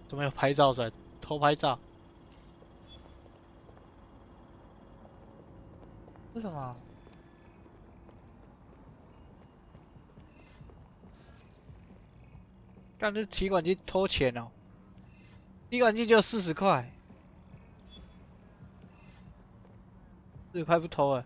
怎么有拍照神？偷拍照？这什么？干这提款机偷钱哦！提款机就40块，40块不偷啊？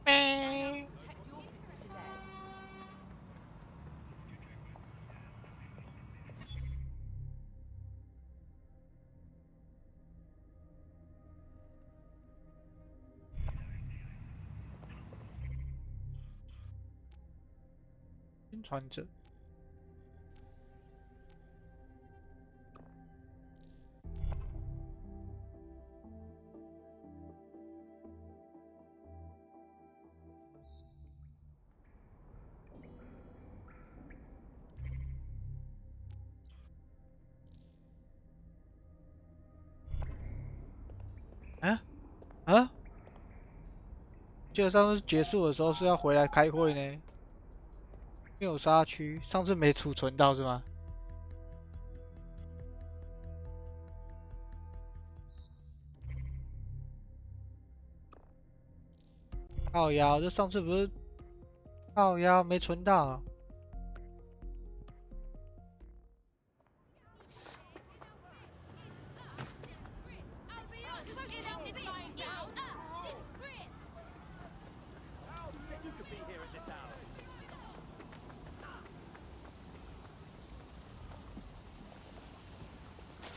咩？宣传者。啊啊！记得上次结束的时候是要回来开会呢，没有杀区，上次没储存到是吗？靠腰，这上次不是靠腰没存到。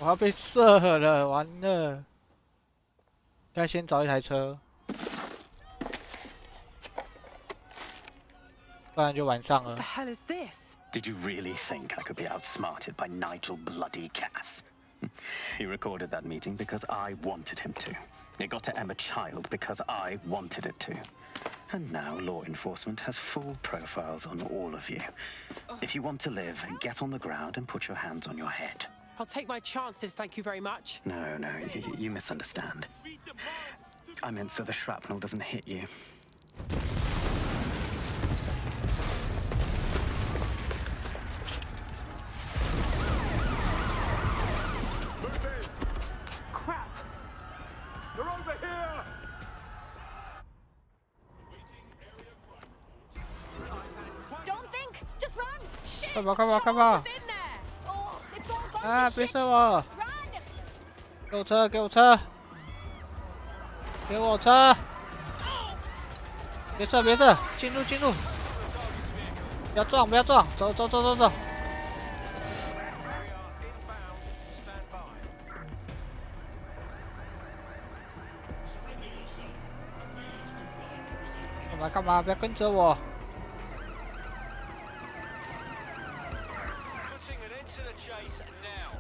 我要被射了，完了！该先找一台车，不然就晚上 What 了 the。hell is this? Did you really think I could be outsmarted by Nigel Bloody Cass? He recorded that meeting because I wanted him to. It got to Emma Child because I wanted it to. And now law enforcement has full profiles on all of you. If you want to live, get on the ground and put your hands on your head. I'll take my chances, thank you very much. No, you misunderstand. I meant so the shrapnel doesn't hit you. Crap! They're over here! Don't think, just run! Shit! 快跑快跑快 Charles 跑 is in there! Oh, it's all gone 啊！ to 别 shit! 射我！ Run! 给我车！给我车！给我车！别射！别射！进入！进入！不要撞！不要撞！走走走走走！干嘛干嘛？不要跟着我！ Putting an end to the chase now.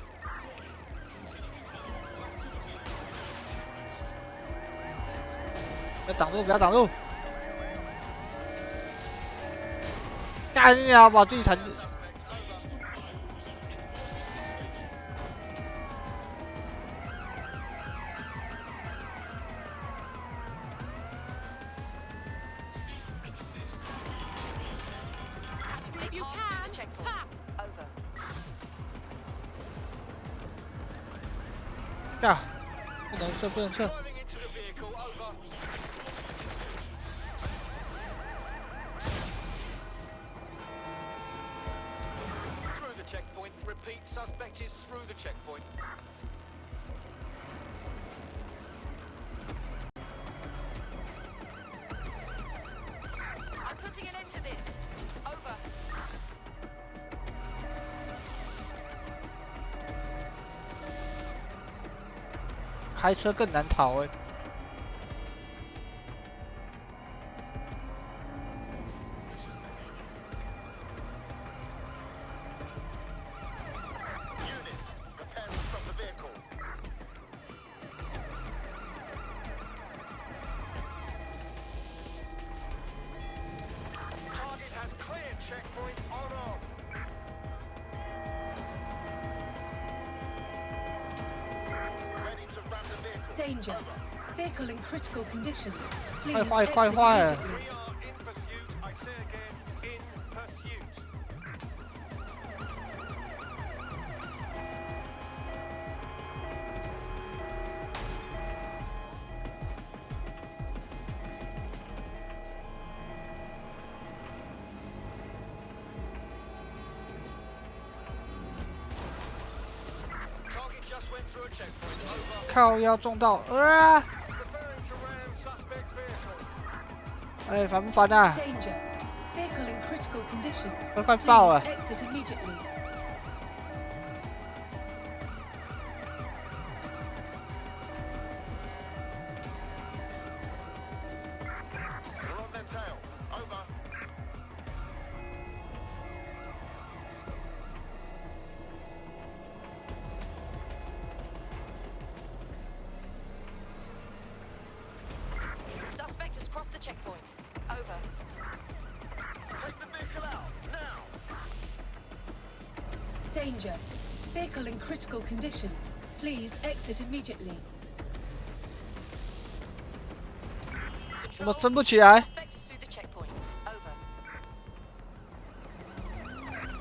不要挡路！不要挡路！干你啊！把自己弹。 If you can, ha! Over. 呀！不能撤！不能撤！ Climbing into the vehicle, over. Through the checkpoint. Repeat, suspect is through the checkpoint. I'm putting an end to this. Over. 开车更难逃哎。checkpoint on. Ready to ram the vehicle. Danger. Vehicle in critical condition. Please 快 exit 快快！ immediately. We are in pursuit. I say again, in pursuit. Target just went through a checkpoint. Over. 靠，要撞到，Preparing to ram suspect's vehicle. 哎，烦不烦啊？ Danger. Vehicle in critical condition. 都快爆 Please 了！ exit immediately. We're on their tail. Over. Suspect has crossed the checkpoint. Over. Take the vehicle out now. Danger. Vehicle in critical condition. Please exit immediately. 怎么升不起来？ Suspect is through the checkpoint. Over.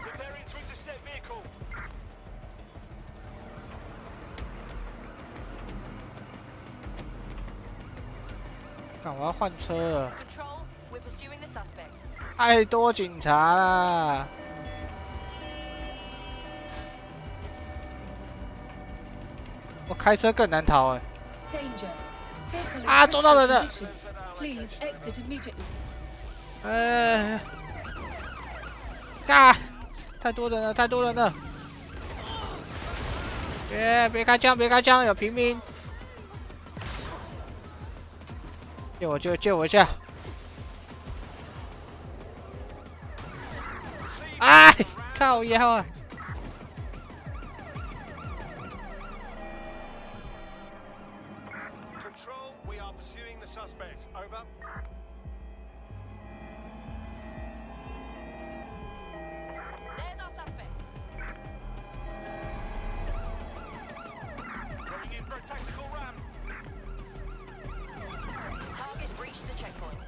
Preparing to intercept vehicle. 看，我要换车了， Control, we're pursuing the suspect. 太多警察啦！我开车更难逃哎！ Danger. Vehicle in 啊，撞到 critical 人了！ condition. Please exit immediately. 干！太多人了，太多人了！别开枪，别开枪，有平民！救我一下！哎，靠腰啊！ Control, we are pursuing the suspect. Over. There's our suspect. Going in for a tactical ram. Target breached the checkpoint.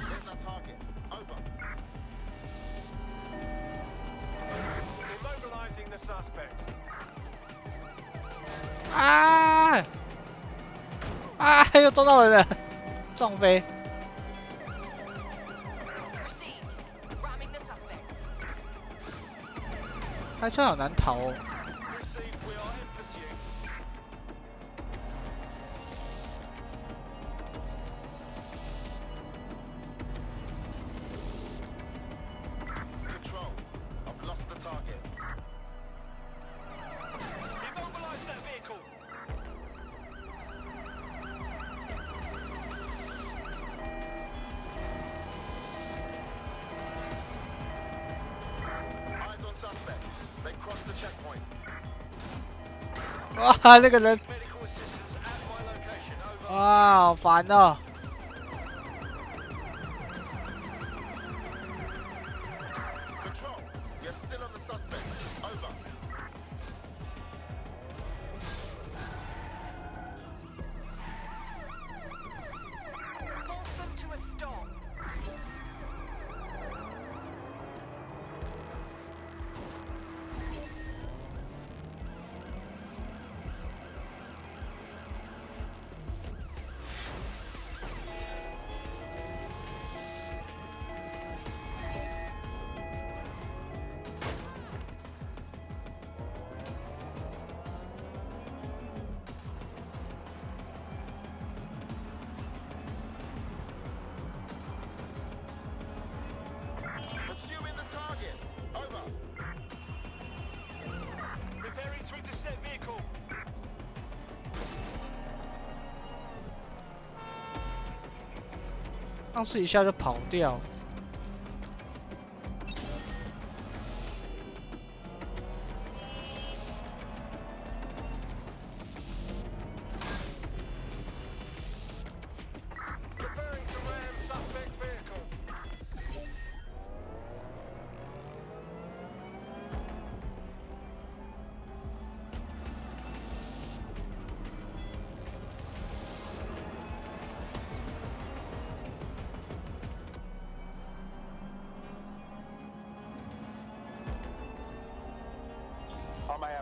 There's our target. Over. Immobilizing the suspect. 啊！啊！又撞到人了，撞飞！ Received. Ramming the suspect. 开车好难逃哦。 Received, we are in pursuit. Control, I've lost the target. Immobilize that vehicle. Eyes on suspect. They crossed the checkpoint. 哇，那个人， Medical assistance at my location. Over. 哇，好烦哦！ Control, you're still on the suspect. Over. Force them to a stop. Pursuing the target. Over. Preparing to intercept vehicle. 上次一下就跑掉。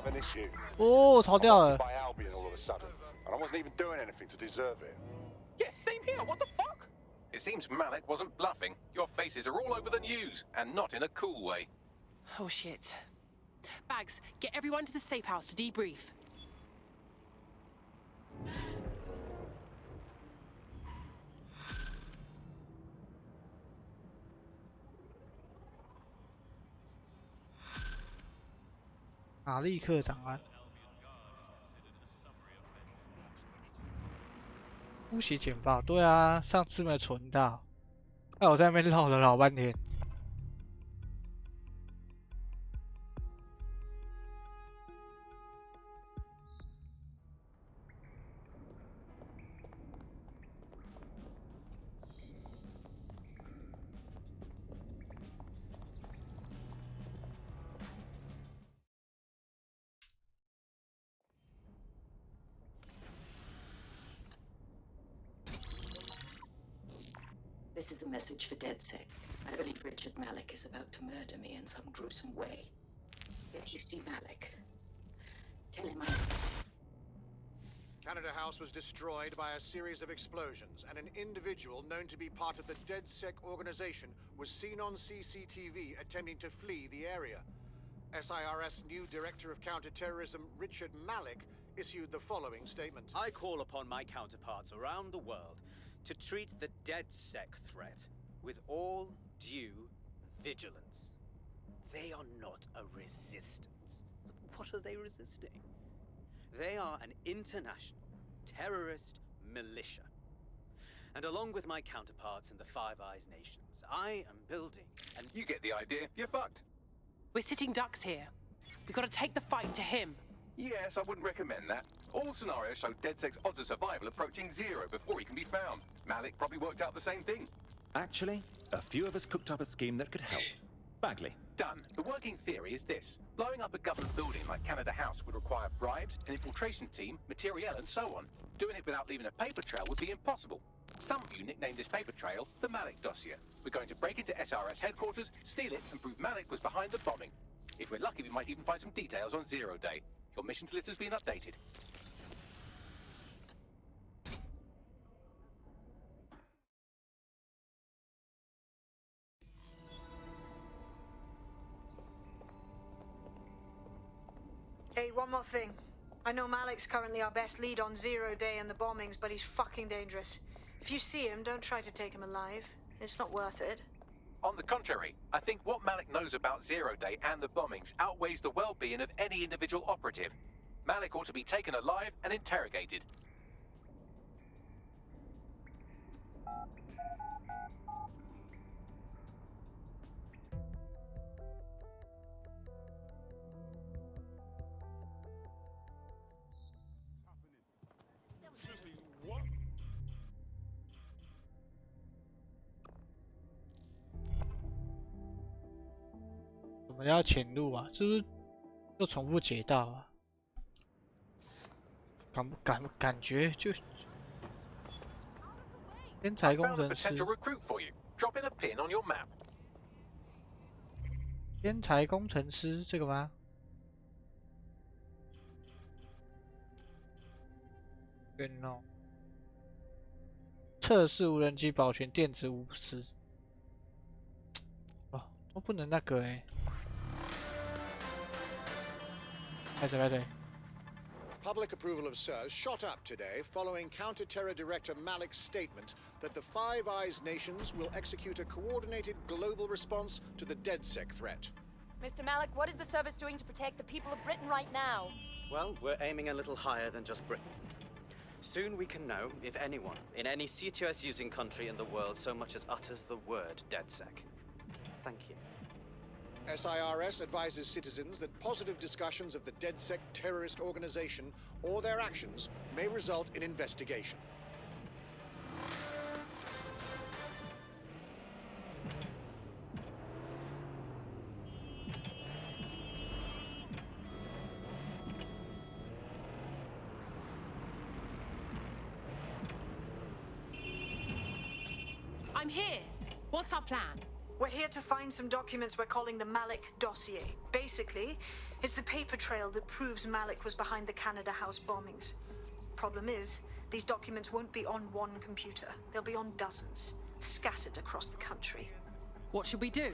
have an issue. 哦，逃 I'm 掉 wanted 了。 by Albion all of a sudden, and I wasn't even doing anything to deserve it. Yeah, same here. What the fuck? It seems Malik wasn't bluffing. Your faces are all over the news, and not in a cool way. Oh shit. Bags, get everyone to the safe house to debrief. 马利克档案，突袭简报，对啊，上次没存到，那我在那边绕了老半天。This is a message for DedSec. I believe Richard Malik is about to murder me in some gruesome way. If you see Malik, tell him Canada House was destroyed by a series of explosions, and an individual known to be part of the DedSec organization was seen on CCTV attempting to flee the area. SIRS new Director of Counterterrorism, Richard Malik, issued the following statement. I call upon my counterparts around the world to treat the DedSec threat with all due vigilance. They are not a resistance. What are they resisting? They are an international terrorist militia. And along with my counterparts in the Five Eyes nations, I am building and You get the idea. You're fucked. We're sitting ducks here. We've got to take the fight to him. Yes, I wouldn't recommend that. All scenarios show DedSec's odds of survival approaching 0 before he can be found. Malik probably worked out the same thing. Actually, a few of us cooked up a scheme that could help. Bagley. Done. The working theory is this. Blowing up a government building like Canada House would require bribes, an infiltration team, materiel, and so on. Doing it without leaving a paper trail would be impossible. Some of you nicknamed this paper trail the Malik dossier. We're going to break into SRS headquarters, steal it, and prove Malik was behind the bombing. If we're lucky, we might even find some details on 0 Day. Your missions list has been updated. Hey, one more thing. I know Malik's currently our best lead on 0 Day and the bombings, but he's fucking dangerous. If you see him, don't try to take him alive. It's not worth it. On the contrary, I think what Malik knows about 0 Day and the bombings outweighs the well-being of any individual operative. Malik ought to be taken alive and interrogated. What? 我们要潜入啊？是不是又重复解到啊？感觉就天才 I 工 found a 程师， potential recruit for you. Drop in a pin on your map. 天才工程师这个吗？对哦，测试无人机保全电子武士，哦，都不能那个哎、拍对。 Public approval of SIRS shot up today following Counter-Terror Director Malik's statement that the Five Eyes nations will execute a coordinated global response to the DedSec threat. Mr. Malik, what is the service doing to protect the people of Britain right now? well, we're aiming a little higher than just Britain. Soon we can know if anyone in any CTOS using country in the world so much as utters the word DedSec. Thank you. SIRS advises citizens that positive discussions of the DedSec terrorist organization or their actions may result in investigation. I'm here. What's our plan? We're here to find some documents we're calling the Malik dossier. Basically, it's the paper trail that proves Malik was behind the Canada House bombings. Problem is, these documents won't be on one computer. They'll be on dozens, scattered across the country. What should we do?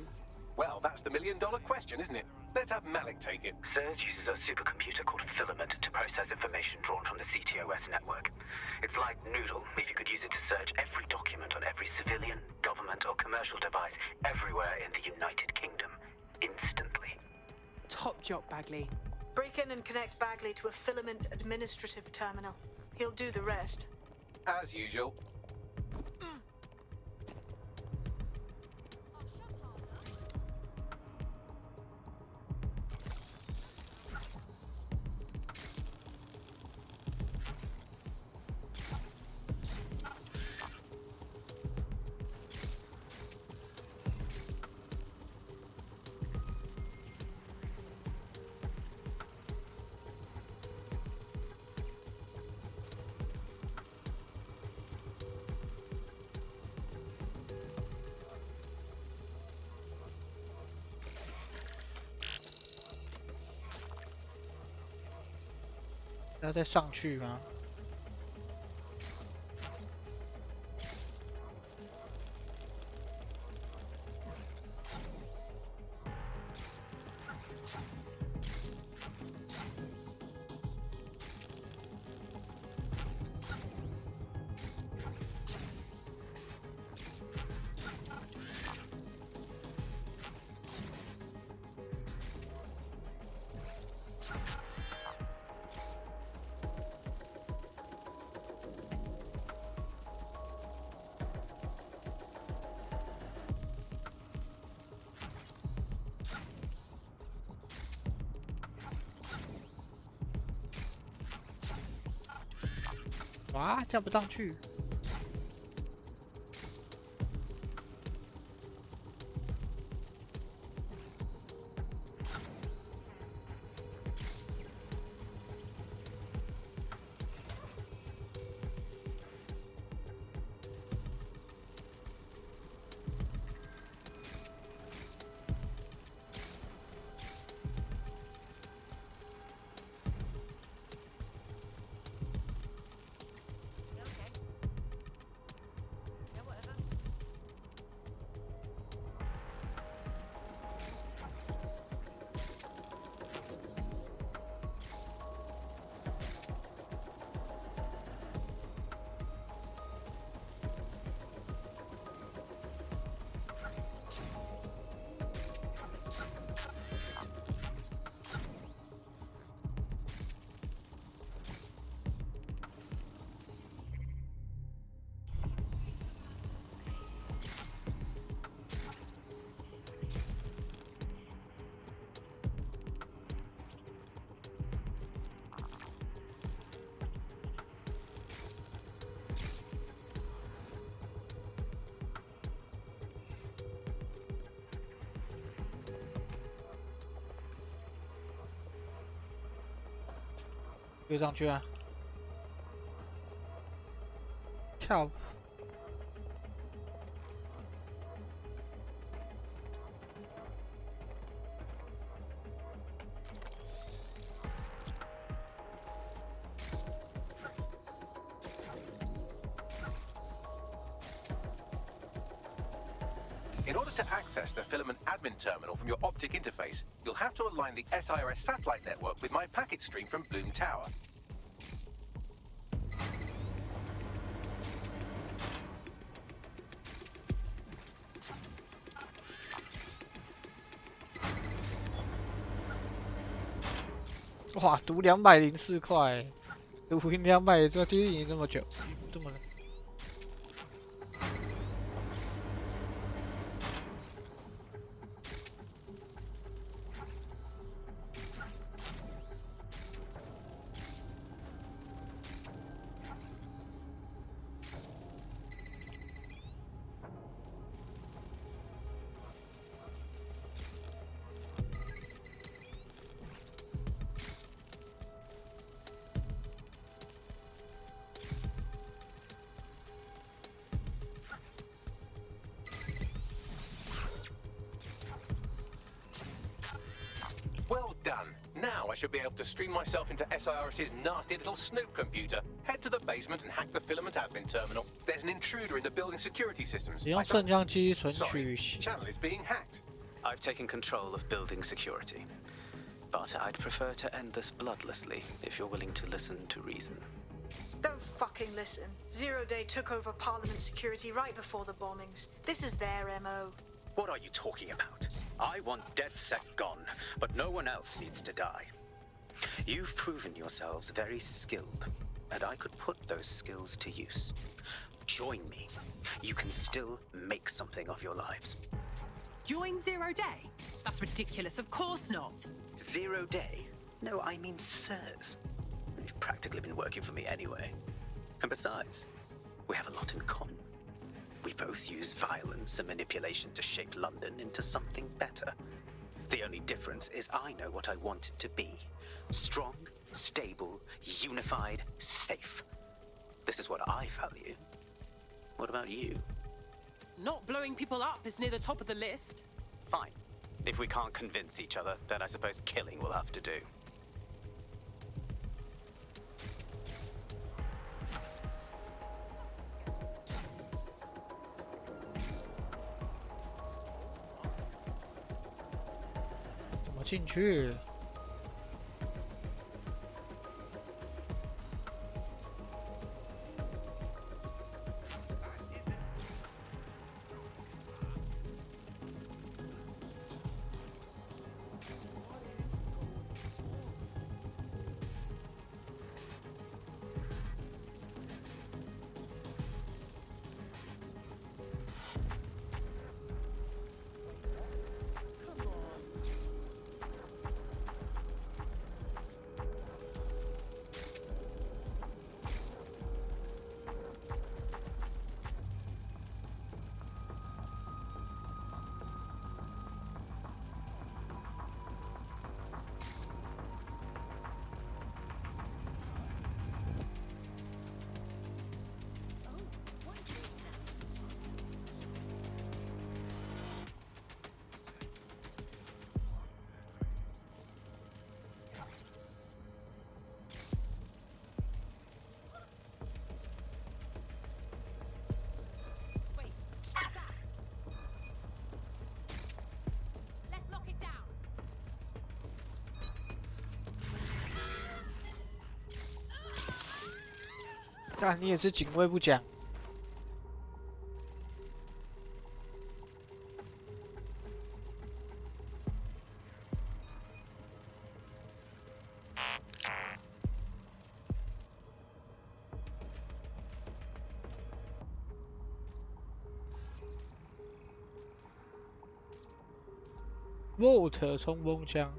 Well, that's the million-dollar question, isn't it? Let's have Malik take it. Surge uses a supercomputer called Filament to process information drawn from the CTOS network. It's like Noodle, if you could use it to search every document on every civilian, government, or commercial device everywhere in the United Kingdom, instantly. Top job, Bagley. Break in and connect Bagley to a Filament administrative terminal. He'll do the rest. As usual.要再上去吗？哇，这样不上去。跃上去啊！跳！In order to access the Filament admin terminal from your optic interface, you'll have to align the SIRS satellite network with my packet stream from Bloom Tower. Wow, 哇，读204块，读200，这其实已经这么久，这么。Now I should be able to stream myself into SIRS's nasty little snoop computer, head to the basement and hack the filament admin terminal. There's an intruder in the building security systems. 使用摄像机存取。 Sorry, channel is being hacked. I've taken control of building security. But I'd prefer to end this bloodlessly if you're willing to listen to reason. Don't fucking listen. Zero Day took over Parliament security right before the bombings. This is their MO. What are you talking about? I want DedSec gone, but no one else needs to die. You've proven yourselves very skilled, and I could put those skills to use. Join me. You can still make something of your lives. Join Zero Day? That's ridiculous, of course not. Zero Day? No, I mean sirs. You've practically been working for me anyway. And besides, we have a lot in common. We both use violence and manipulation to shape London into something better. The only difference is I know what I want it to be. Strong, stable, unified, safe. This is what I value. What about you? Not blowing people up is near the top of the list. Fine. If we can't convince each other, then I suppose killing will have to do.怎么进去？ 干，你也是警卫不讲。Volt 冲锋枪。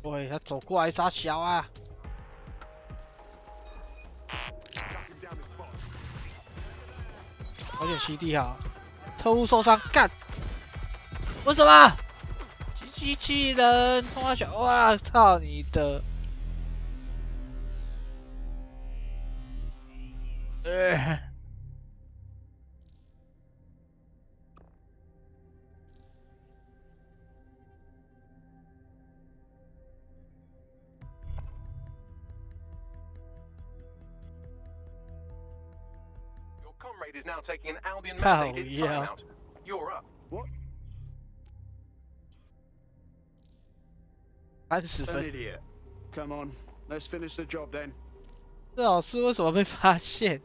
喂，他走过来杀小啊！保险吸地好，特务受伤，干！为什么？机器人冲他小，哇操你的！Your comrade is now taking an Albion Oh, mandated yeah. timeout. You're up. What? 30 An 分。 idiot. Come on, let's finish the job then. 这老师为什么被发现？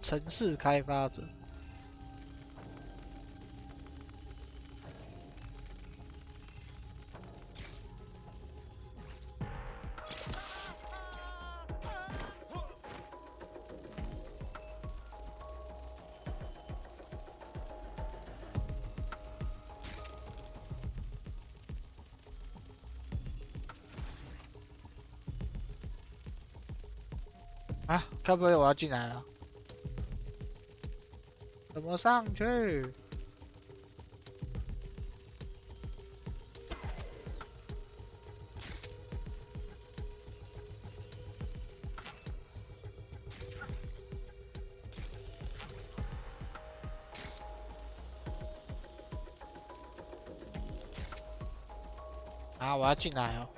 城市开发者。啊，该不会我要进来了？怎么上去？啊，我要进来哦。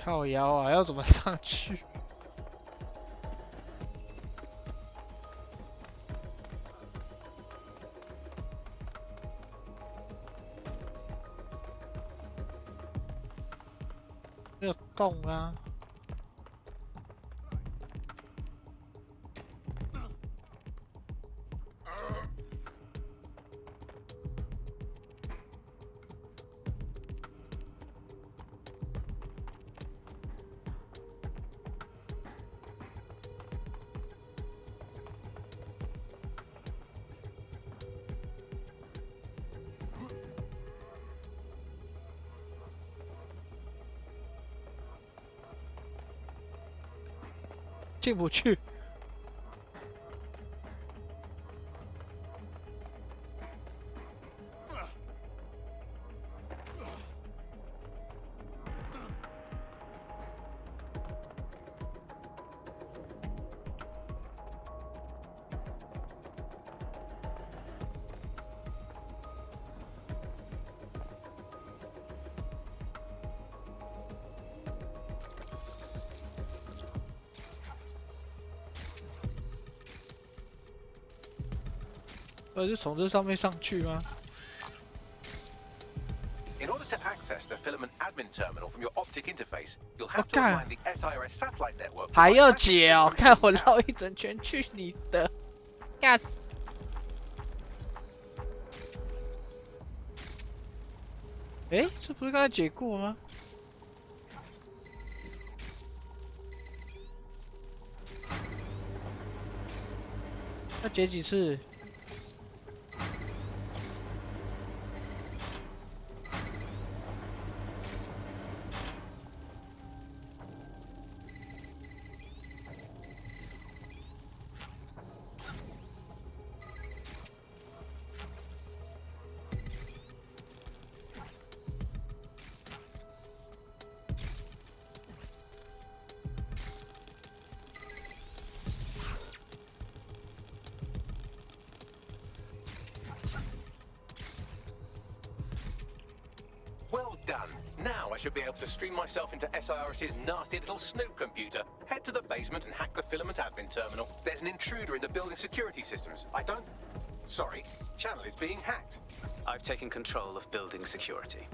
靠腰啊，要怎么上去？没有动啊！进不去。就从这上面上去吗？ In order to access the Filament admin terminal from your optic interface, you'll have to align the SIRS satellite network. 还要解哦！看我绕一整圈，去你的！干！哎，这不是刚才解过吗？要解几次？ Well done. Now I should be able to stream myself into SIRS's nasty little snoop computer, head to the basement and hack the Filament admin terminal. There's an intruder in the building security systems. Sorry, channel is being hacked. I've taken control of building security.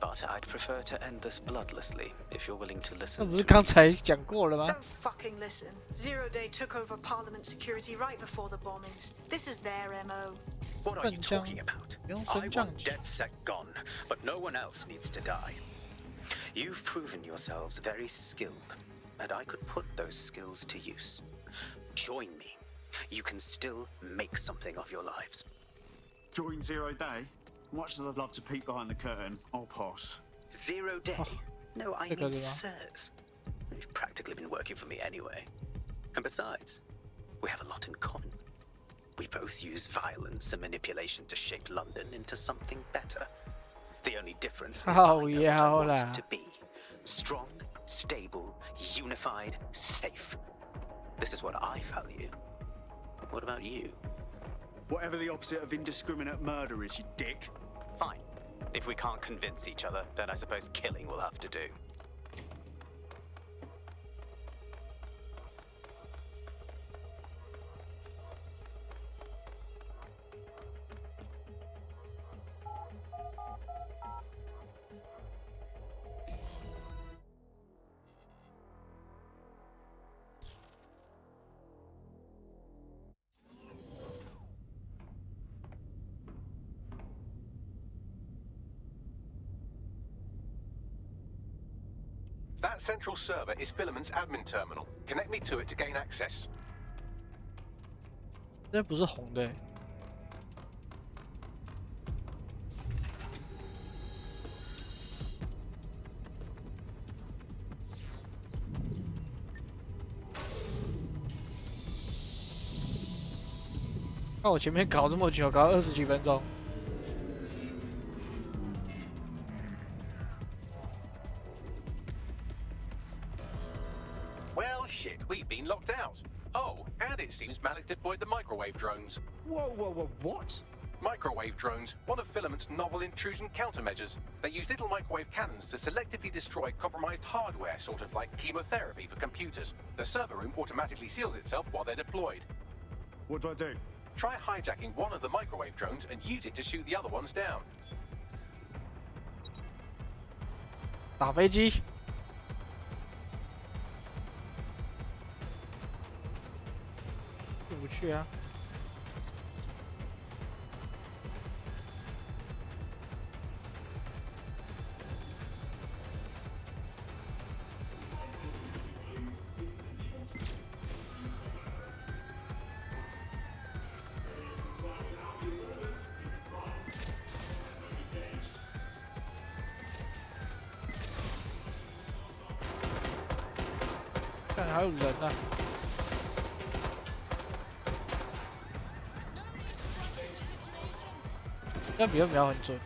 But I'd prefer to end this bloodlessly, if you're willing to listen. 那不是刚才讲过了吗 Don't fucking listen. Zero Day took over Parliament security right before the bombings. This is their MO. What are you talking about? I want DedSec gone, but no one else needs to die. You've proven yourselves very skilled, and I could put those skills to use. Join me. You can still make something of your lives. Join Zero Day? Much as I'd love to peek behind the curtain, I'll pass. Zero Day? No, I mean sirs. You've practically been working for me anyway. And besides, we have a lot in common. We both use violence and manipulation to shape London into something better. The only difference is I know what I want it to be. Strong, stable, unified, safe. This is what I value. What about you? Whatever the opposite of indiscriminate murder is, you dick. Fine. If we can't convince each other, then I suppose killing will have to do. That central server is Filament's admin terminal. Connect me to it to gain access. 这不是红的。看我前面搞这么久，搞20几分钟。 Well, shit, we've been locked out. Oh, and it seems Malik deployed the microwave drones. Whoa, what? Microwave drones, one of Filament's novel intrusion countermeasures. They use little microwave cannons to selectively destroy compromised hardware, sort of like chemotherapy for computers. The server room automatically seals itself while they're deployed. What do I do? Try hijacking one of the microwave drones and use it to shoot the other ones down. 打飞机。 进不去啊！看还有人呢、这比瞄很准。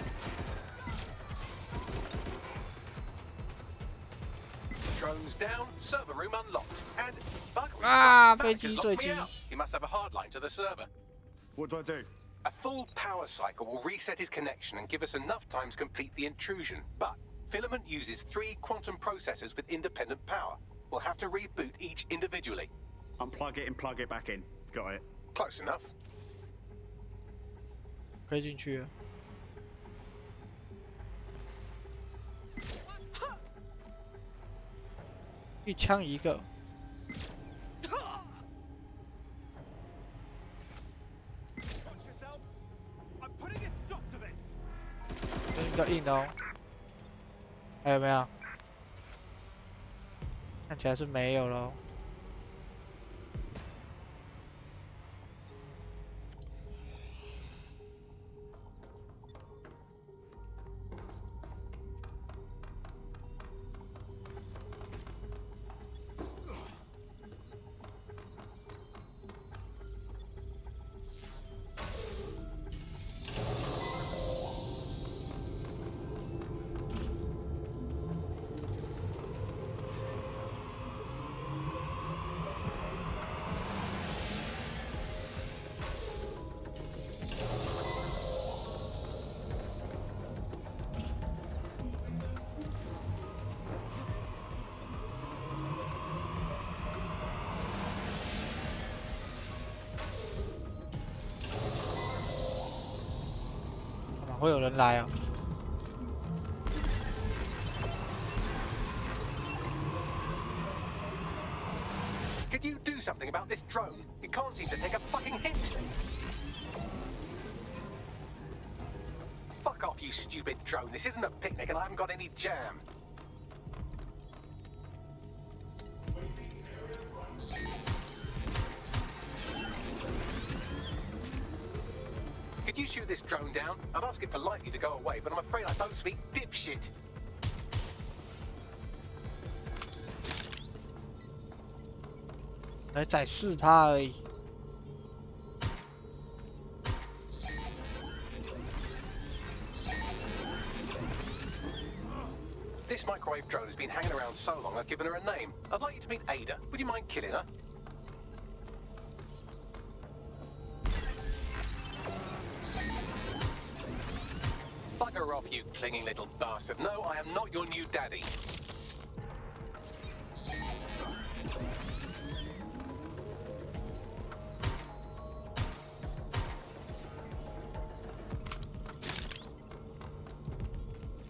Drones down, server room unlocked, and bug飞机坠机。 He must have a hard line to the server. What do I do? A full power cycle will reset his connection and give us enough time to complete the intrusion. But Filament uses 3 quantum processors with independent power. We'll have to reboot each individually. Unplug it and plug it back in. Got it. Close enough. 可以进去了。一枪一个。这比较硬的哦。还有没有？看起来是没有咯。会有人来啊！ Could you do something about this drone? It can't seem to take a fucking hint. Fuck off, you stupid drone. This isn't a picnic and I haven't got any jam. Could you shoot this drone down? I'd ask it politely to go away, but I'm afraid I don't speak dipshit. This microwave drone has been hanging around so long I've given her a name. I'd like you to meet Ada. Would you mind killing her? Bugger off, you clinging little bastard. No, I am not your new daddy.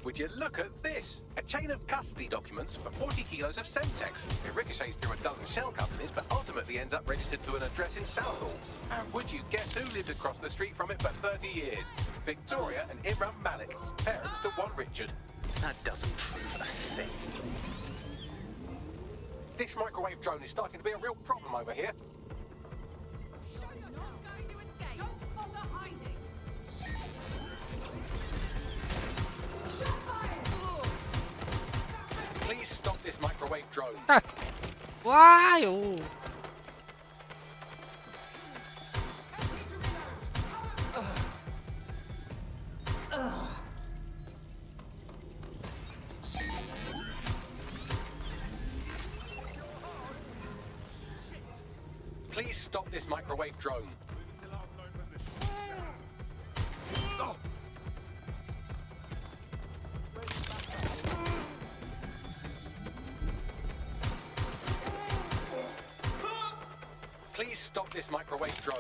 Would you look at this? A chain of custody documents for 40 kilos of Semtex. It ricochets through a dozen shell companies, but ultimately ends up registered to an address in Southall. And would you guess who lived across the street from it for 30 years? Victoria and Imran Malik, parents to one Richard. That doesn't prove a thing. This microwave drone is starting to be a real problem over here. Please stop this microwave drone. Why? Oh. Please stop this microwave drone. Please stop this microwave drone.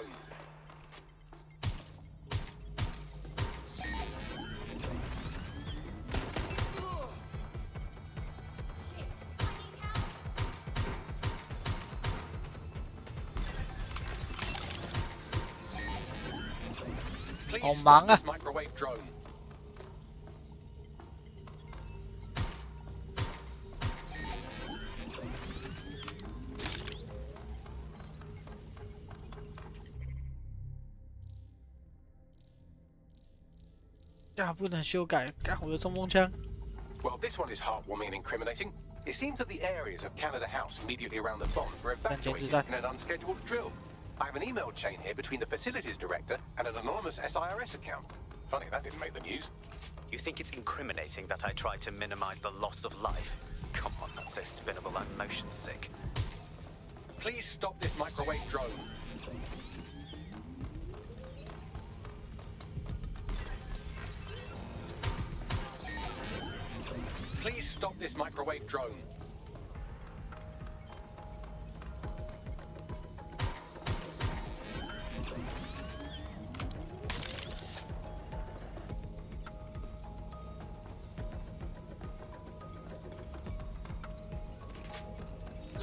Please stop this microwave drone. Well, this one is heartwarming and incriminating. It seems that the areas of Canada House immediately around the bomb were evacuated in an unscheduled drill. I have an email chain here between the facilities director and an anonymous SIRS account. Funny that didn't make the news. You think it's incriminating that I tried to minimize the loss of life? Come on, that's so spinnable I'm motion sick. Please stop this microwave drone. Please stop this microwave drone.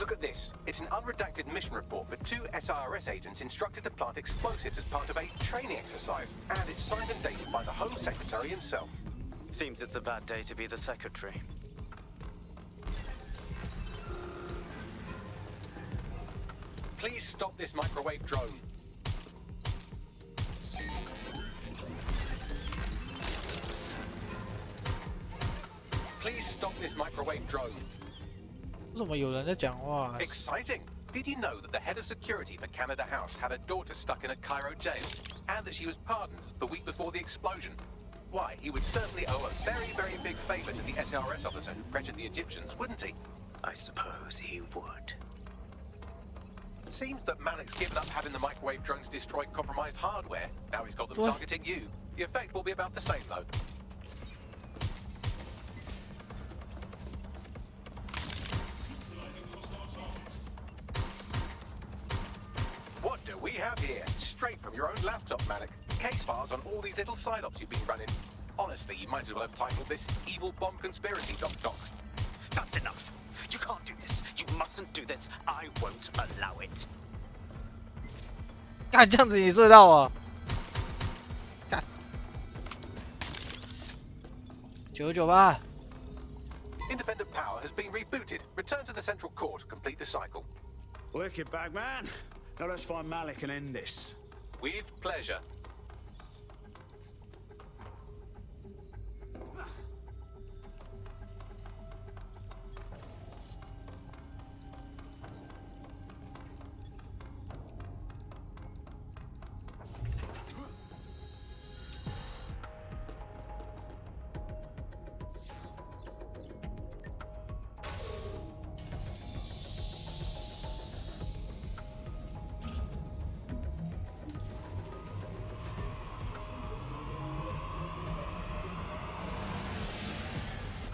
Look at this. It's an unredacted mission report for 2 SIRS agents instructed to plant explosives as part of a training exercise. And it's signed and dated by the Home Secretary himself. Seems it's a bad day to be the secretary. Please stop this microwave drone. Please stop this microwave drone. 为什么有人在讲话？ Exciting! Did you know that the head of security for Canada House had a daughter stuck in a Cairo jail, and that she was pardoned the week before the explosion? Why, he would certainly owe a very, very big favor to the SRS officer who pressured the Egyptians, wouldn't he? I suppose he would. Seems that Malik's given up having the microwave drones destroy compromised hardware. Now he's got them targeting you. The effect will be about the same, though. What do we have here? Straight from your own laptop, Malik. Case files on all these little side ops you've been running. Honestly, you might as well have titled this Evil Bomb Conspiracy, Doc. That's enough. You can't do this. You mustn't do this. I won't allow it. 干这样子你射到我？干998。 Independent power has been rebooted. Return to the central core to complete the cycle. Wicked, Bagman. Now let's find Malik and end this. With pleasure.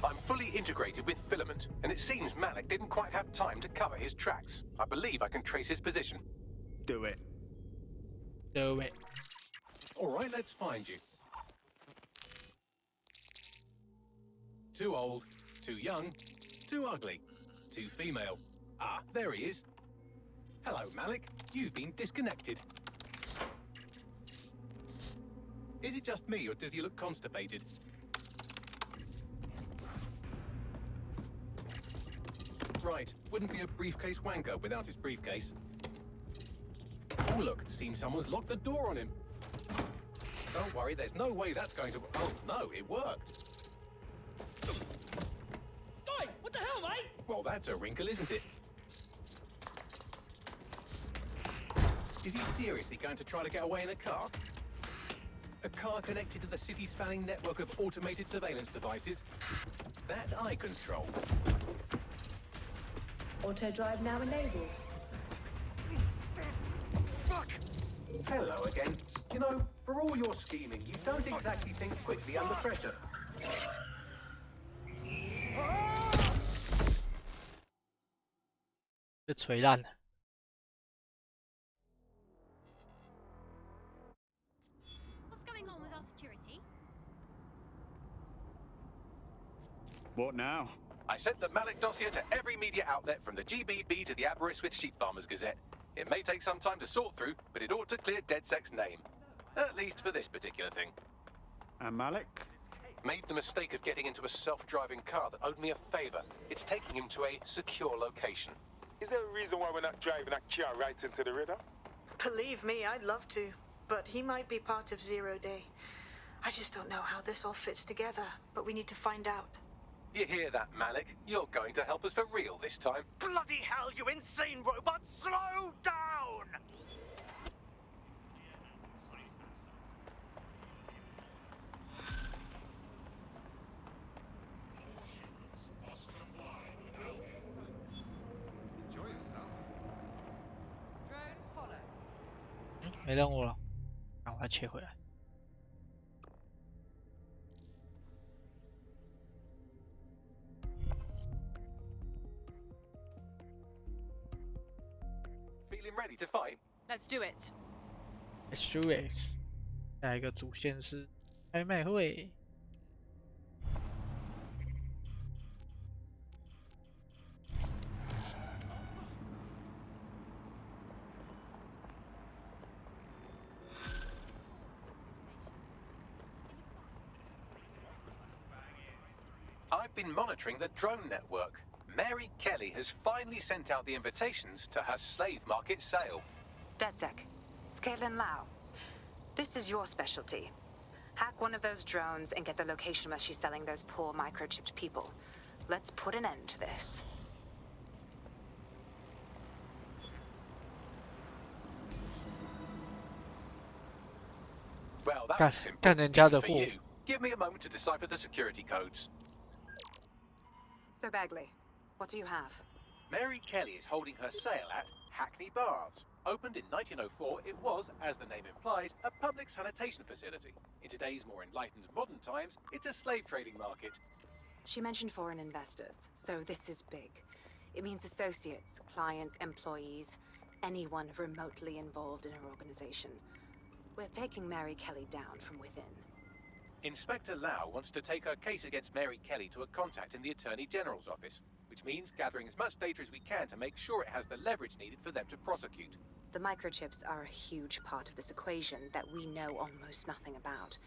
I'm fully integrated with Filament, and it seems Malik didn't quite have time to cover his tracks. I believe I can trace his position. Do it. Do it. All right, let's find you. Too old, too young, too ugly, too female. Ah, there he is. Hello, Malik. You've been disconnected. Is it just me, or does he look constipated? Right, wouldn't be a briefcase wanker without his briefcase. Oh look, seems someone's locked the door on him. Don't worry, there's no way that's going to... Oh no, it worked. Oi, what the hell, mate? Well, that's a wrinkle, isn't it? Is he seriously going to try to get away in a car? A car connected to the city-spanning network of automated surveillance devices? That I control. Auto drive now enabled. Fuck! Hello again. You know, for all your scheming, you don't exactly think quickly under pressure.被锤烂了。 What's going on with our security? What now? I sent the Malik dossier to every media outlet from the GBB to the Aberystwyth Sheep Farmers Gazette. It may take some time to sort through, but it ought to clear DedSec's name. At least for this particular thing. And Malik? Made the mistake of getting into a self-driving car that owed me a favor. It's taking him to a secure location. Is there a reason why we're not driving that car right into the river? Believe me, I'd love to. But he might be part of Zero Day. I just don't know how this all fits together, but we need to find out. You hear that, Malik? You're going to help us for real this time. Bloody hell, you insane robot! Slow down! Drone follow. 没任务了，赶快切回来。 Feeling ready to fight? Let's do it. Let's do it。下一个主线是拍卖会。I've been monitoring the drone network. Mary Kelly has finally sent out the invitations to her slave market sale. DedSec, it's Caitlin Lau. This is your specialty. Hack one of those drones and get the location where she's selling those poor microchipped people. Let's put an end to this. Well, that 干 was simple. 干人家的 For 货。 you. Give me a moment to decipher the security codes. So Bagley, what do you have? Mary Kelly is holding her sale at Hackney Baths. Opened in 1904, it was, as the name implies, a public sanitation facility. In today's more enlightened modern times, it's a slave trading market. She mentioned foreign investors, so this is big. It means associates, clients, employees, anyone remotely involved in her organization. We're taking Mary Kelly down from within. Inspector Lau wants to take her case against Mary Kelly to a contact in the Attorney General's office, which means gathering as much data as we can to make sure it has the leverage needed for them to prosecute. The microchips are a huge part of this equation that we know almost nothing about.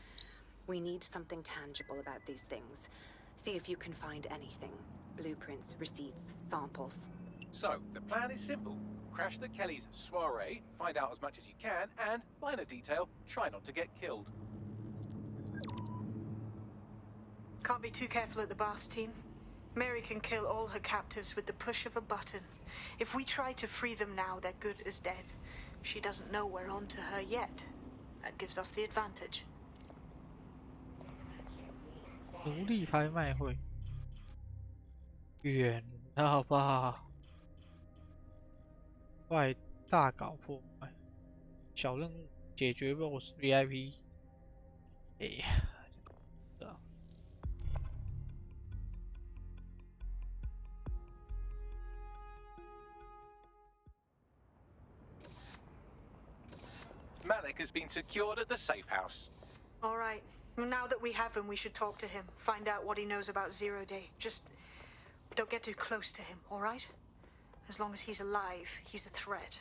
We need something tangible about these things. See if you can find anything. Blueprints, receipts, samples. So, the plan is simple. Crash the Kellys' soiree, find out as much as you can, and, minor detail, try not to get killed. Can't be too careful at the Baths team. Mary can kill all her captives with the push of a button. If we try to free them now, they're good as dead. She doesn't know we're on to her yet. That gives us the advantage. 奴隶拍卖会，远了吧？快大搞破坏，小任务解决 BOSS VIP。哎呀，是啊。 Malik has been secured at the safe house. All right. Well, now that we have him, we should talk to him. Find out what he knows about Zero Day. Just don't get too close to him, all right? As long as he's alive, he's a threat.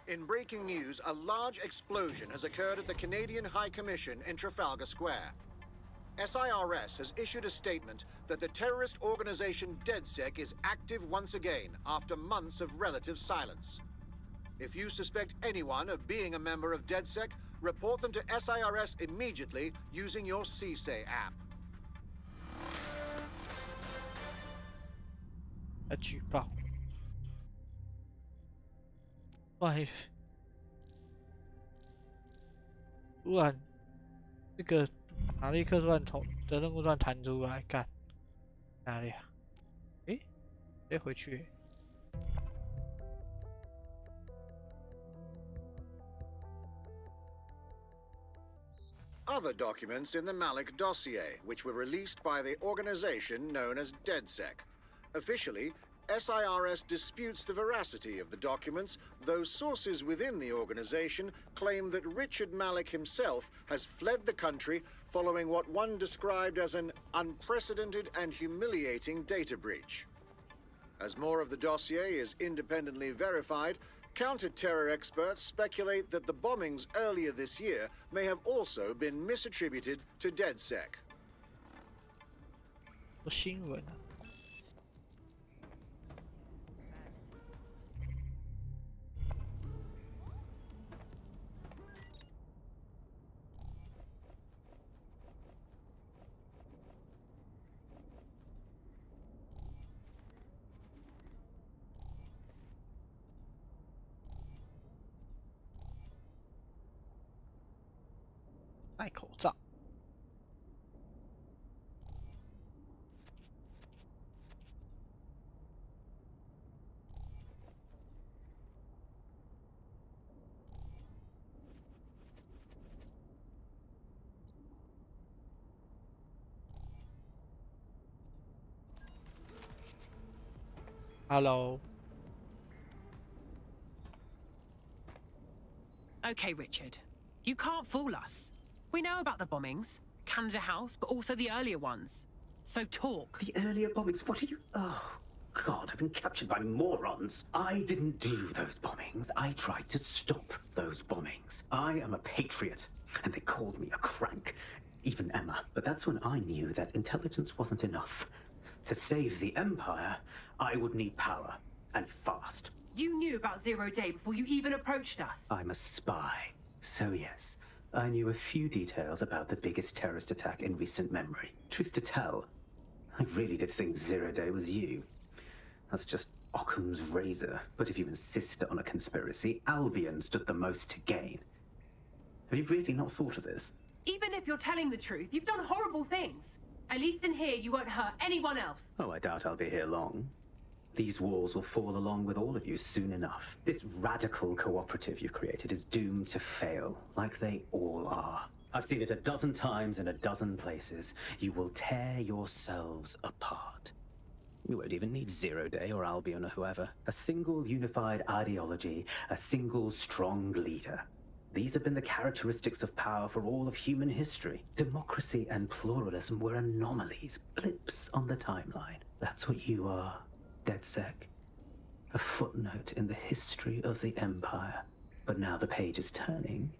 In breaking news, a large explosion has occurred at the Canadian High Commission in Trafalgar Square. SIRS has issued a statement that the terrorist organization DedSec is active once again after months of relative silence. If you suspect anyone of being a member of DedSec, report them to SIRS immediately using your CSAY app. 举报。万一突然这个马利克突然从的任务突然弹出来，干哪里啊？诶，直接回去。Other documents in the Malik dossier, which were released by the organization known as DedSec. Officially, SIRS disputes the veracity of the documents, though sources within the organization claim that Richard Malik himself has fled the country following what one described as an unprecedented and humiliating data breach. As more of the dossier is independently verified, counter-terror experts speculate that the bombings earlier this year may have also been misattributed to DedSec. 新闻啊。 戴口罩。Hello. Okay, Richard. You can't fool us. We know about the bombings, Canada House, but also the earlier ones. So talk. The earlier bombings, what are you... Oh, God, I've been captured by morons. I didn't do those bombings. I tried to stop those bombings. I am a patriot, and they called me a crank. Even Emma. But that's when I knew that intelligence wasn't enough. To save the Empire, I would need power, and fast. You knew about Zero Day before you even approached us. I'm a spy. So yes, I knew a few details about the biggest terrorist attack in recent memory. Truth to tell, I really did think Zero Day was you. That's just Occam's razor. But if you insist on a conspiracy, Albion stood the most to gain. Have you really not thought of this? Even if you're telling the truth, you've done horrible things. At least in here, you won't hurt anyone else. Oh, I doubt I'll be here long. These walls will fall along with all of you soon enough. This radical cooperative you've created is doomed to fail, like they all are. I've seen it a dozen times in a dozen places. You will tear yourselves apart. You won't even need Zero Day or Albion or whoever. A single unified ideology, a single strong leader. These have been the characteristics of power for all of human history. Democracy and pluralism were anomalies, blips on the timeline. That's what you are, DedSec. A footnote in the history of the Empire. But now the page is turning,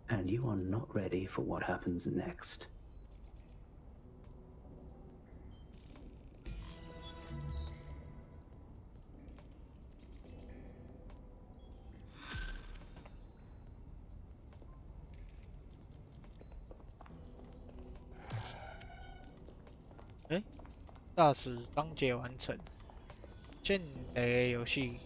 and you are not ready for what happens next.大使章节完成，间谍游戏。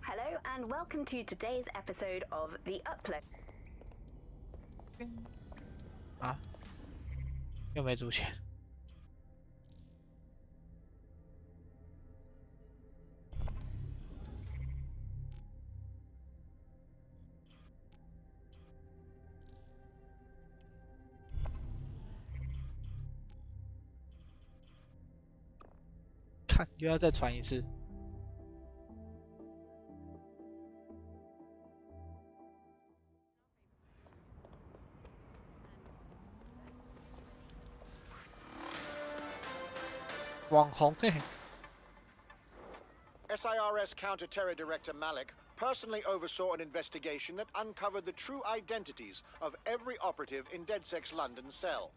Hello and welcome to today's episode of The Upload. 啊，又没出现。看，又要再传一次。网红嘿。SIRS Counter-Terror Director Malik personally oversaw an investigation that uncovered the true identities of every operative in DedSec's London cell.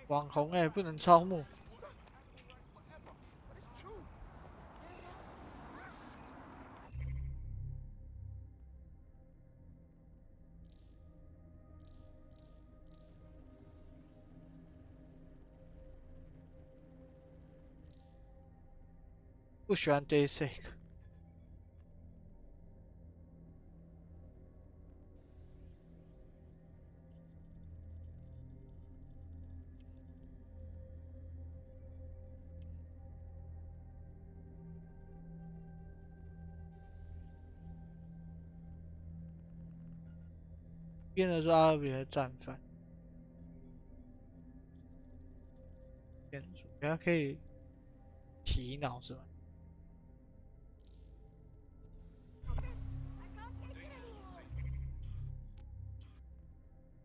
网红不能招募。不喜欢 DedSec。变的是阿尔比的战犯，它可以洗脑是吧？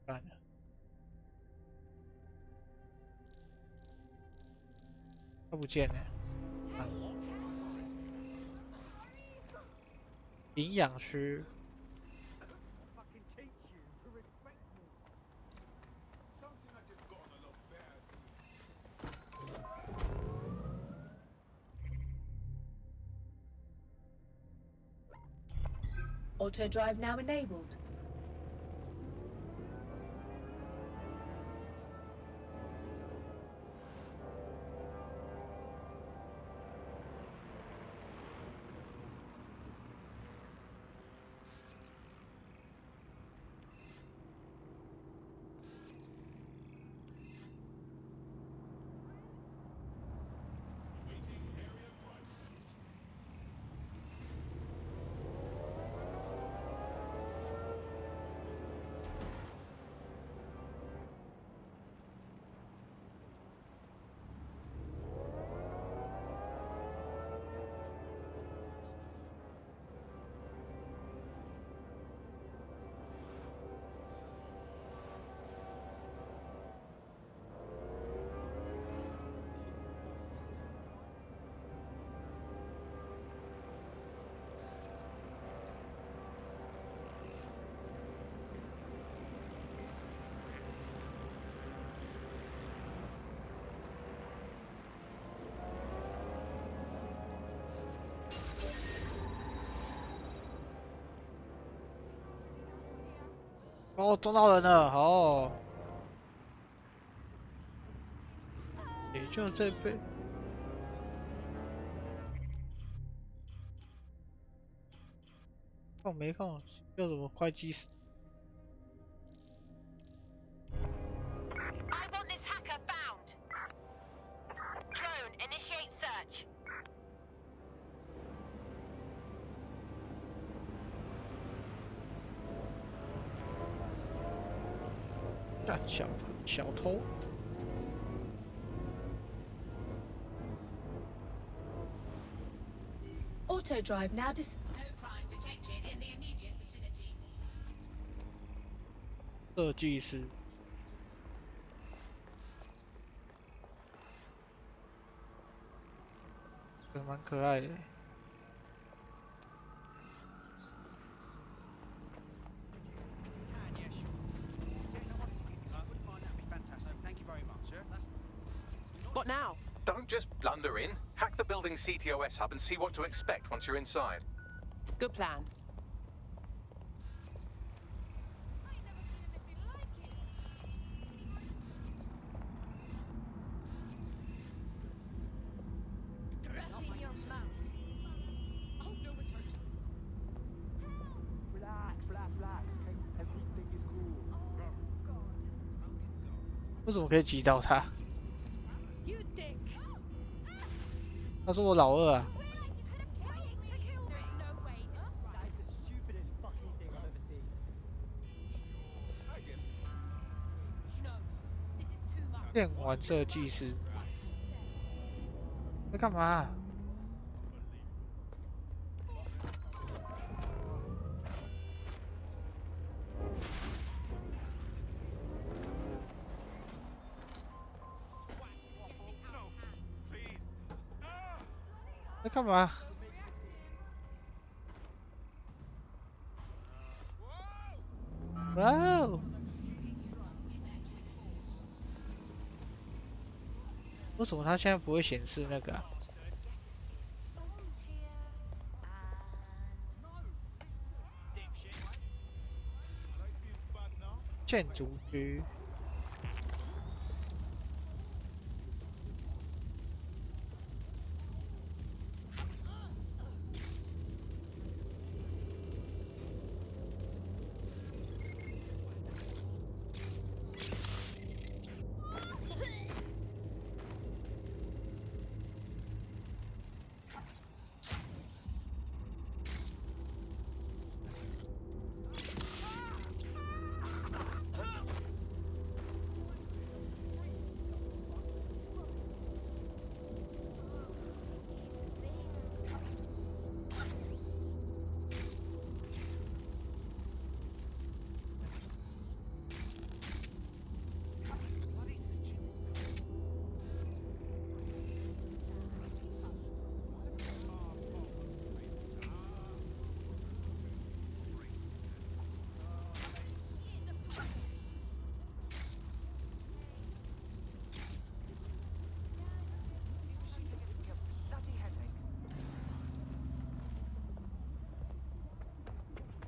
干了，它不见了。营养师。Auto drive now enabled. 哦，撞到人了，好。也就这辈。我没空，又怎么会计师？ I want this hacker found. Drone, initiate search. 干小偷。 Auto drive now dis. No crime detected in the immediate vicinity. 设计师。这蛮可爱的。 What now? Don't just blunder in. Hack the building's CTOS hub and see what to expect once you're inside. Good plan. Relax. Everything is cool. 为什么可以击倒他？他是我老二啊！ That's the stupidest fucking thing I've ever seen. 电玩设计师在干嘛？在干嘛？哇哦！为什么他现在不会显示那个啊？建筑区。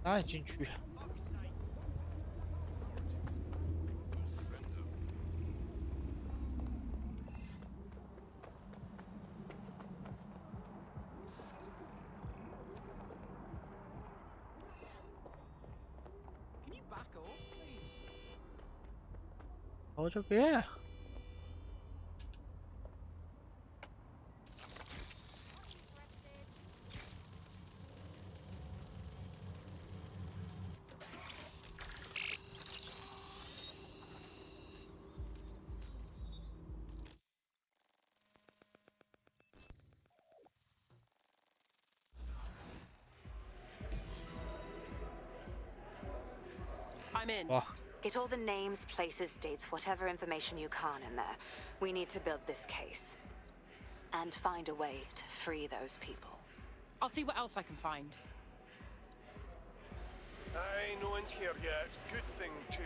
哪里进去啊？我这边。 I'm in. Get all the names, places, dates, whatever information you can in there. We need to build this case. And find a way to free those people. I'll see what else I can find. Aye, no one's here yet. Good thing too.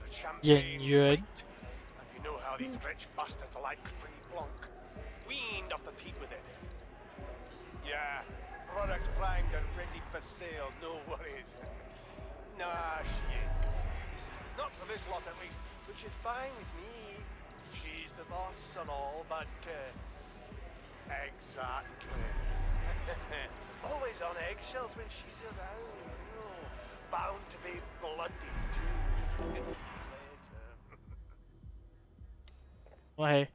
The champagne. 演员。 And you know how these rich bastards like free plunk. We ain't up the teeth with it. Yeah, products primed and ready for sale. No worries. Nah, shit. Not for this lot, at least, which is fine with me. She's the boss and all, but, exactly. Always on eggshells when she's around, you know. Bound to be bloody, too. Later.喂。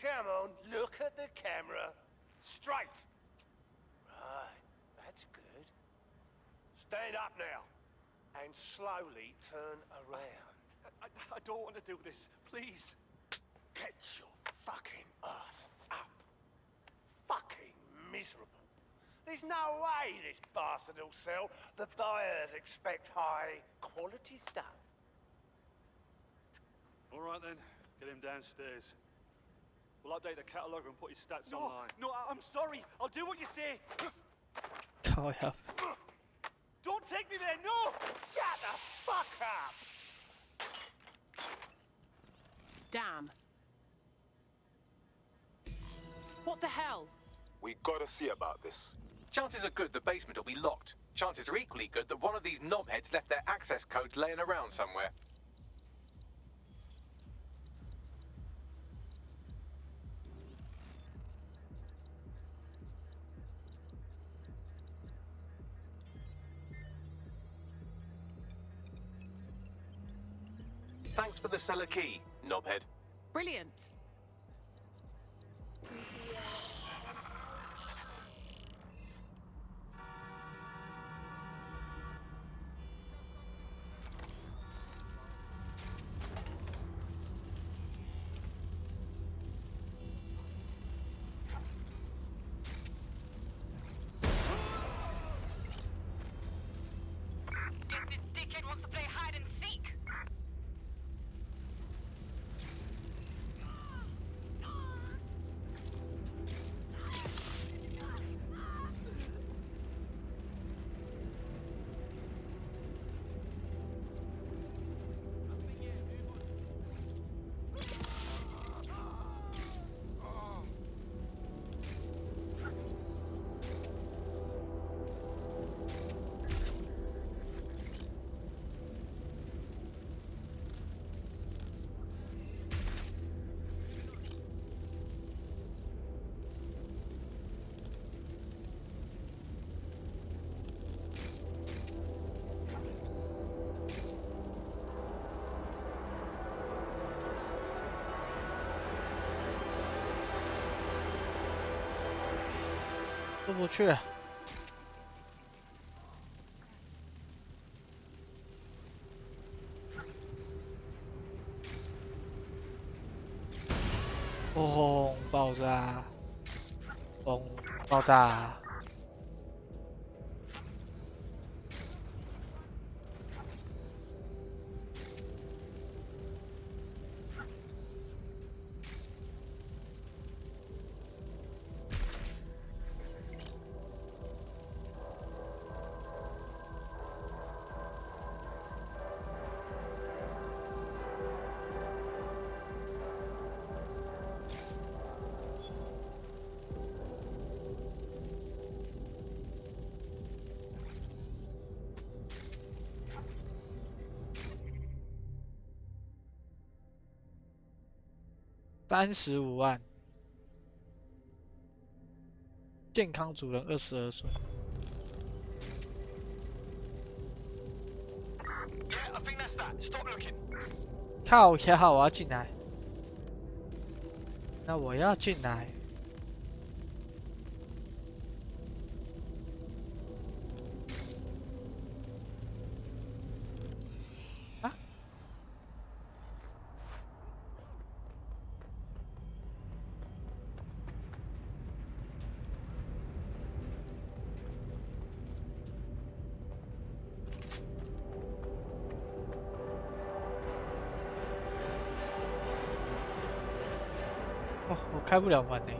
Come on, look at the camera. Straight. Right, that's good. Stand up now. And slowly turn around. I don't want to do this. Please. Get your fucking ass up. Fucking miserable. There's no way this bastard will sell. The buyers expect high quality stuff. All right then, get him downstairs. We'll update the catalogue and put his stats No, online. no, I'm sorry. I'll do what you say. 靠呀！ Don't take me there, no! Shut the fuck up! Damn. What the hell? We gotta see about this. Chances are good the basement will be locked. Chances are equally good that one of these knobheads left their access codes laying around somewhere. Thanks for the cellar key, knobhead. Brilliant. This dickhead wants to play hide and seek.出不去。轰！爆炸！轰！爆炸！35万，健康主人22岁。Yeah, I think that's that. Stop looking. 靠呀！我要进来。那我要进来。啊？哦，我开不了门呢。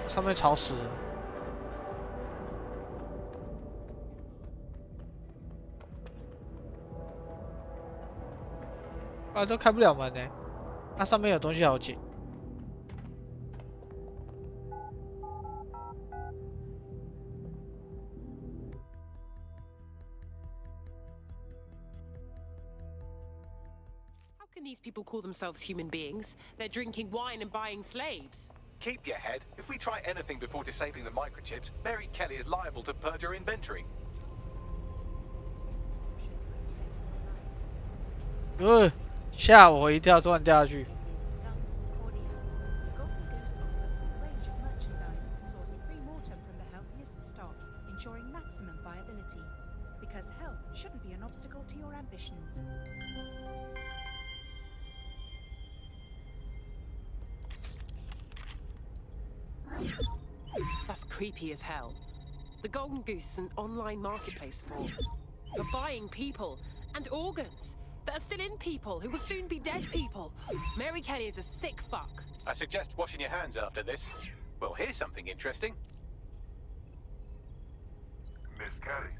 上面吵死了。啊，都开不了门呢。那上面有东西好捡。How can these people call themselves human beings? They're drinking wine and buying slaves. Keep your head. If we try anything before disabling the microchips, Mary Kelly is liable to purge her inventory. 吓我一跳，突然掉下去。Ensuring maximum viability, because health shouldn't be an obstacle to your ambitions. That's creepy as hell. The Golden Goose is an online marketplace for buying people and organs that are still in people who will soon be dead people. Mary Kelly is a sick fuck. I suggest washing your hands after this. Well, here's something interesting. Miss Kelly,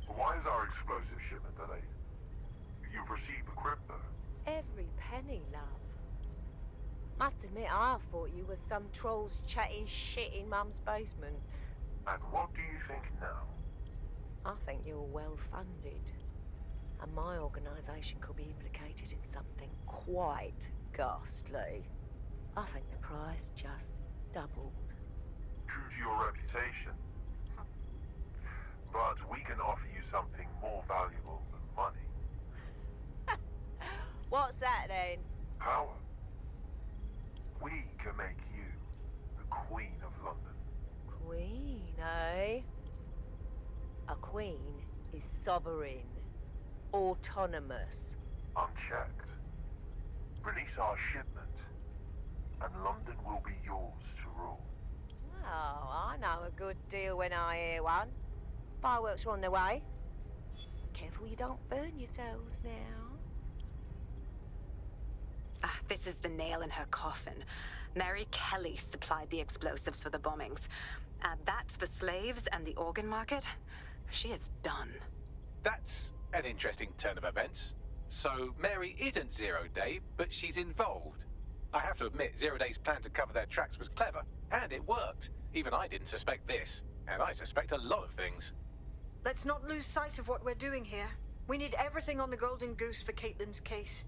why is our explosive shipment delayed? You've received the crypto. Every penny, love. Must admit, I thought you were some trolls chatting shit in Mum's basement. And what do you think now? I think you're well funded. And my organisation could be implicated in something quite ghastly. I think the price just doubled. True to your reputation. But we can offer you something more valuable than money. What's that then? Power. We can make you the Queen of London. Queen, eh? A queen is sovereign, autonomous. Unchecked. Release our shipment, and London will be yours to rule. Oh, I know a good deal when I hear one. Fireworks are on their way. Careful you don't burn yourselves now. Ah, this is the nail in her coffin. Mary Kelly supplied the explosives for the bombings. Add that to the slaves and the organ market, she is done. That's an interesting turn of events. So Mary isn't Zero Day, but she's involved. I have to admit, Zero Day's plan to cover their tracks was clever, and it worked. Even I didn't suspect this, and I suspect a lot of things. Let's not lose sight of what we're doing here. We need everything on the Golden Goose for Caitlin's case.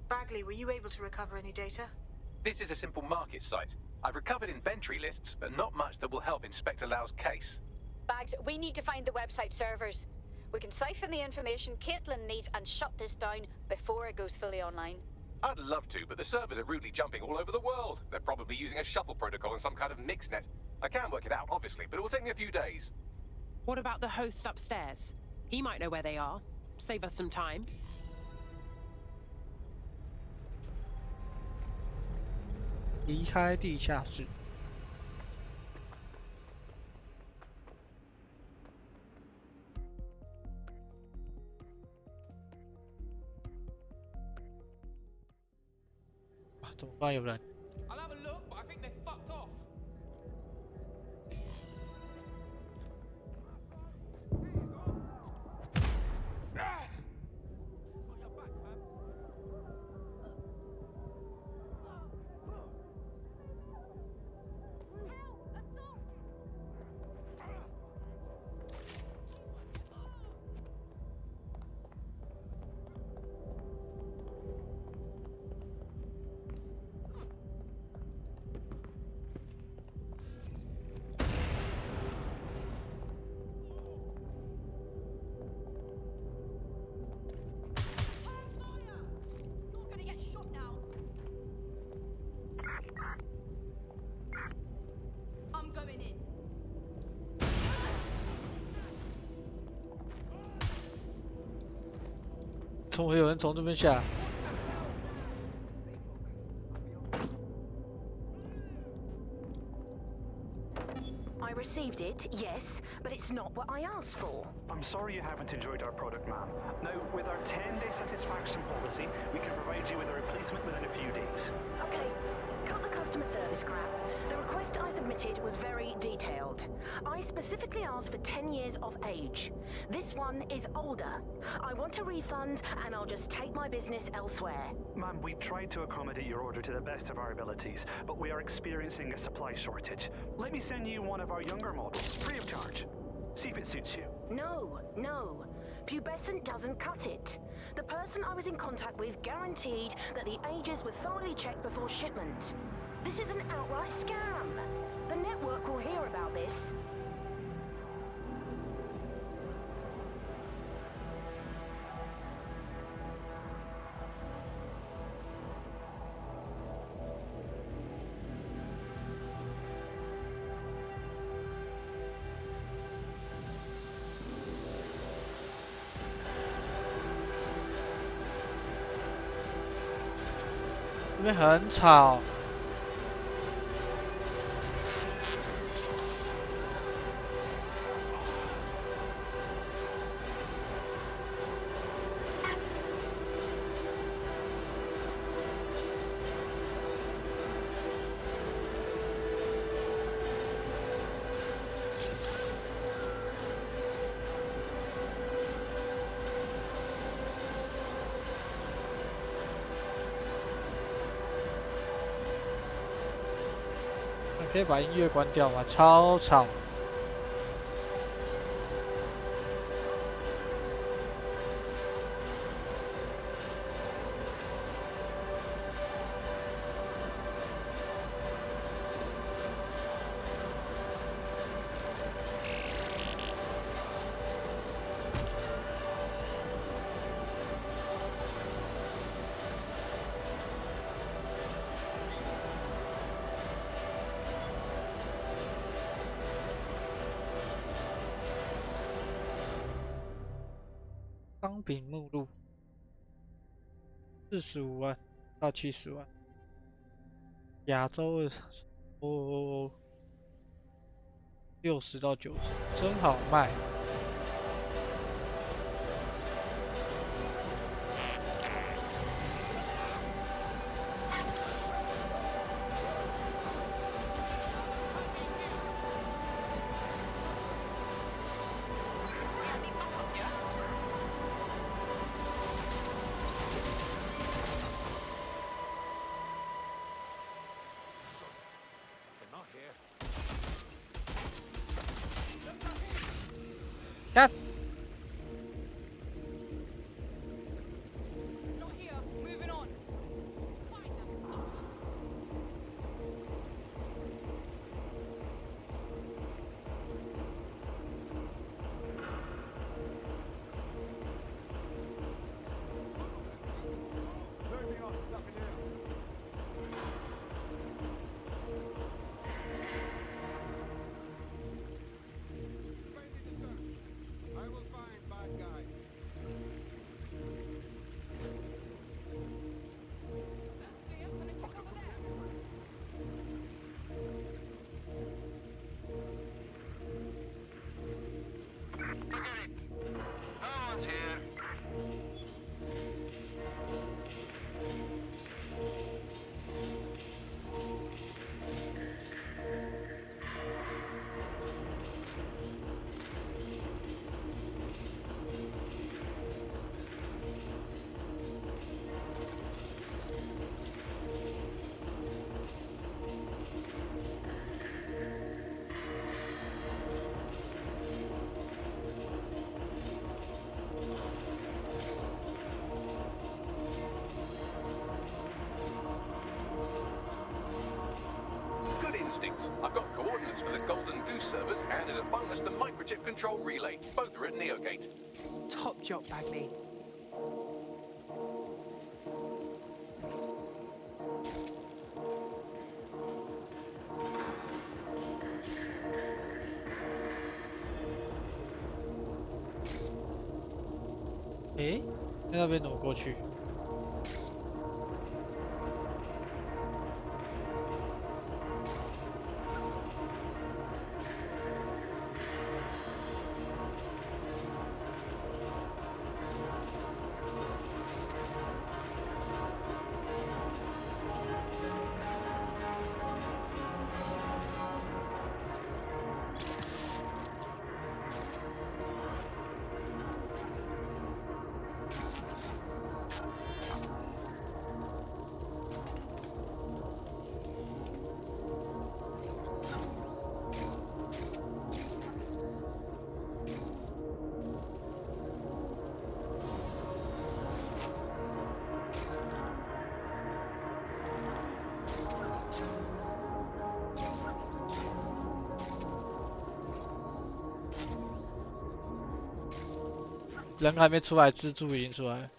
Bagley, were you able to recover any data? This is a simple market site. I've recovered inventory lists, but not much that will help Inspector Lau's case. Bags, we need to find the website servers. We can siphon the information Caitlin needs and shut this down before it goes fully online. I'd love to, but the servers are rudely jumping all over the world. They're probably using a shuffle protocol and some kind of mixnet. I can work it out, obviously, but it will take me a few days. What about the host upstairs? He might know where they are. Save us some time.离开地下室。啊，怎么办？有人？ I'll have a look, but I think they fucked off. Going in. 怎么有人从这边下？ I received it, yes, but it's not what I asked for. I'm sorry you haven't enjoyed our product, ma'am. Now, with our 10-day satisfaction policy, we can provide you with a replacement within a few days. Okay, Cut the customer service crap. The request I submitted was very detailed. I specifically asked for 10 years of age. This one is older. I want a refund, and I'll just take my business elsewhere. Ma'am, we tried to accommodate your order to the best of our abilities, but we are experiencing a supply shortage. Let me send you one of our younger models, free of charge. See if it suits you. No, no. Pubescent doesn't cut it. The person I was in contact with guaranteed that the ages were thoroughly checked before shipment. This is an outright scam. The network will hear about this.这边很吵。可以把音乐关掉吗？超吵。商品目录，45万到70万，亚洲60到90，真好卖。Cut. Not here. Moving on. Find them. Moving on, stuff it down. I will find bad guy. Forget it. No one's here. Good instincts. I've got coordinates for the Golden Goose servers, and as a bonus, the microchip control relay. Both are at Neogate. Top job, Bagley.诶，那边怎么过去？人还没出来，蜘蛛已经出来了。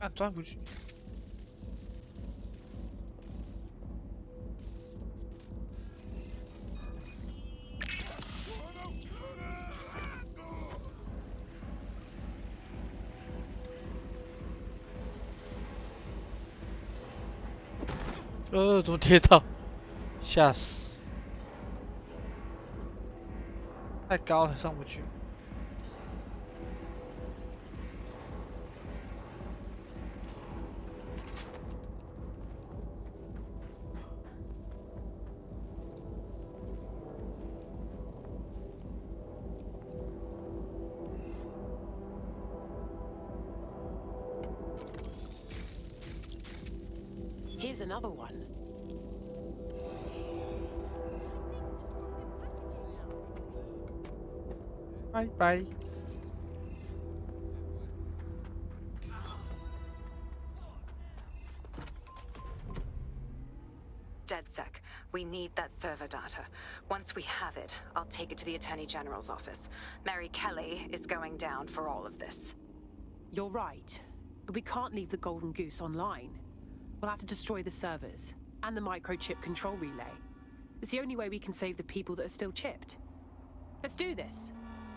啊，钻不去。怎么跌倒？吓死！太高了，上不去。Here's another one. Bye bye. DedSec, we need that server data. Once we have it, I'll take it to the Attorney General's office. Mary Kelly is going down for all of this. You're right, but we can't leave the Golden Goose online. We'll have to destroy the servers and the microchip control relay. It's the only way we can save the people that are still chipped. Let's do this.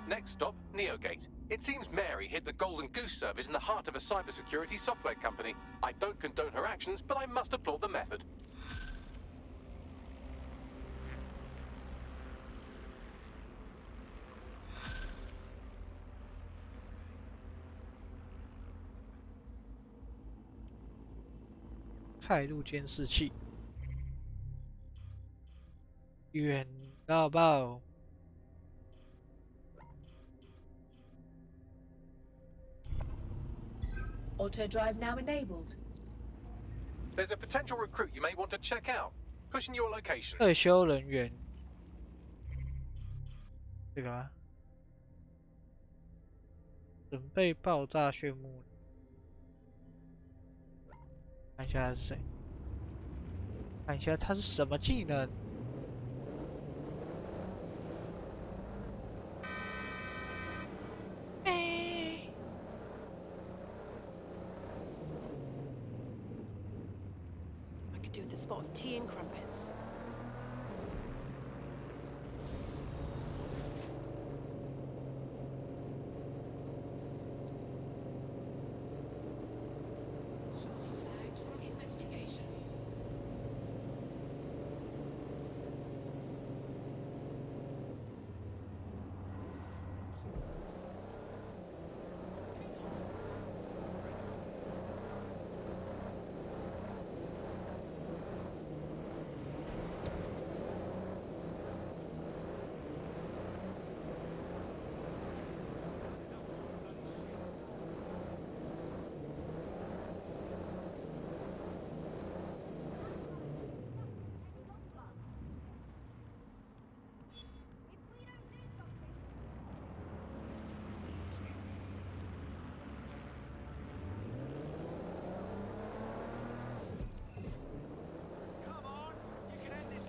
Next stop, Neogate. It seems Mary hid the Golden Goose service in the heart of a cybersecurity software company. I don't condone her actions, but I must applaud the method. 态度监视器，远到爆！ Auto drive now enabled. There's a potential recruit you may want to check out. Pushing your location. 退休人员，这个啊，准备爆炸炫目。看一下他是谁，看一下他是什么技能。 Do with a spot of tea and crumpets.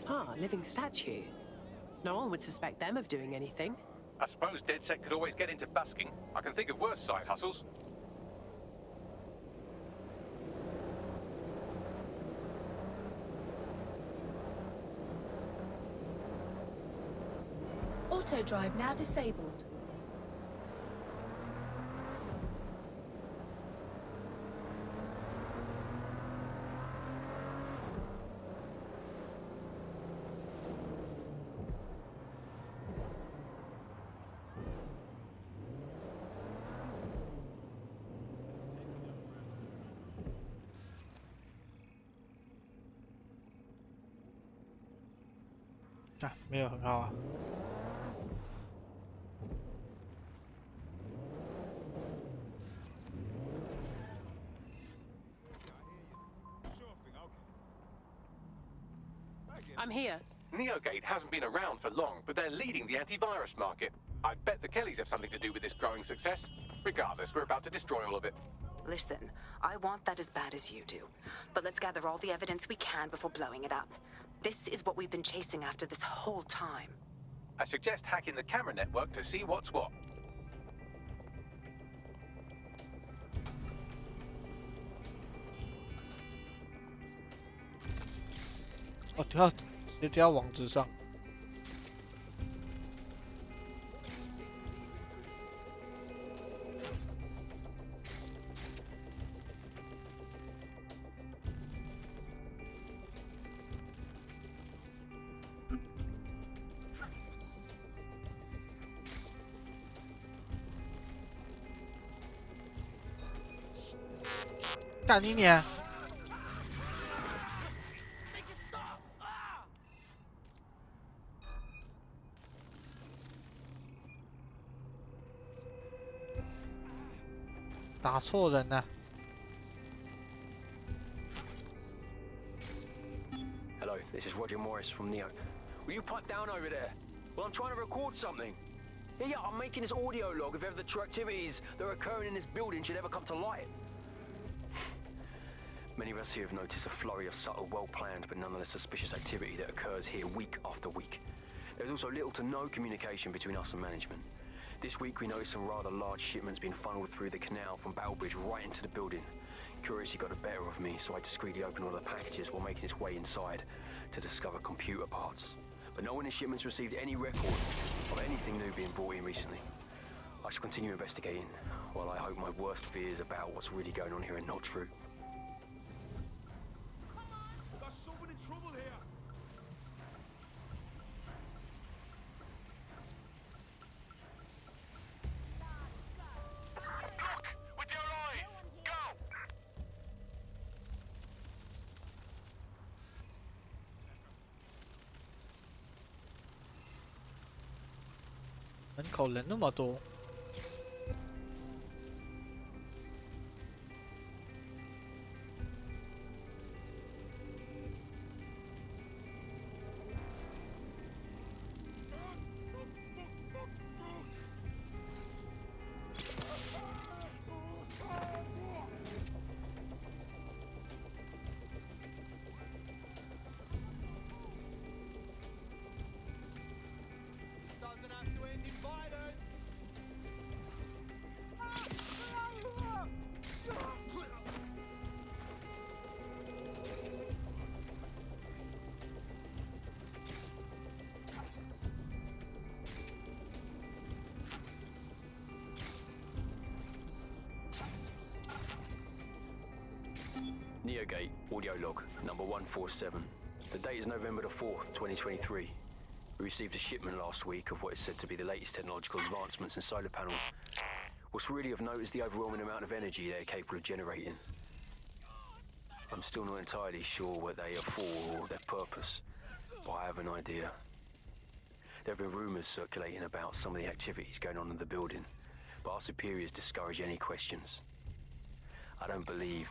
Ah, living statue. No one would suspect them of doing anything. I suppose DedSec could always get into busking. I can think of worse side hustles. Auto drive now disabled.啊，没有很好啊。 I'm here. Neogate hasn't been around for long, but they're leading the antivirus market. I bet the Kellys have something to do with this growing success. Regardless, we're about to destroy all of it. Listen, I want that as bad as you do. But let's gather all the evidence we can before blowing it up. This is what we've been chasing after this whole time. I suggest hacking the camera network to see what's what. 哦，直接掉网子上。干你娘！打错人了。Hello, this is Roger Morris from Neo. Will you pipe down over there? Well, I'm trying to record something. Yeah, I'm making this audio log if ever the true activities that are occurring in this building should ever come to light. Many of us here have noticed a flurry of subtle, well-planned, but nonetheless suspicious activity that occurs here week after week. There's also little to no communication between us and management. This week we noticed some rather large shipments being funneled through the canal from Battlebridge right into the building. Curiosity got the better of me, so I discreetly opened one of the packages while making its way inside to discover computer parts. But no one in shipments received any record of anything new being brought in recently. I shall continue investigating, while I hope my worst fears about what's really going on here are not true. There's someone in trouble here. Look! With your eyes! Go! 门口人那么多。Doesn't have to end in violence. Neogate, audio log, number 147. The date is November the 4th, 2023. We received a shipment last week of what is said to be the latest technological advancements in solar panels. What's really of note is the overwhelming amount of energy they're capable of generating. I'm still not entirely sure what they are for or their purpose, but I have an idea. There have been rumours circulating about some of the activities going on in the building, but our superiors discourage any questions. I don't believe.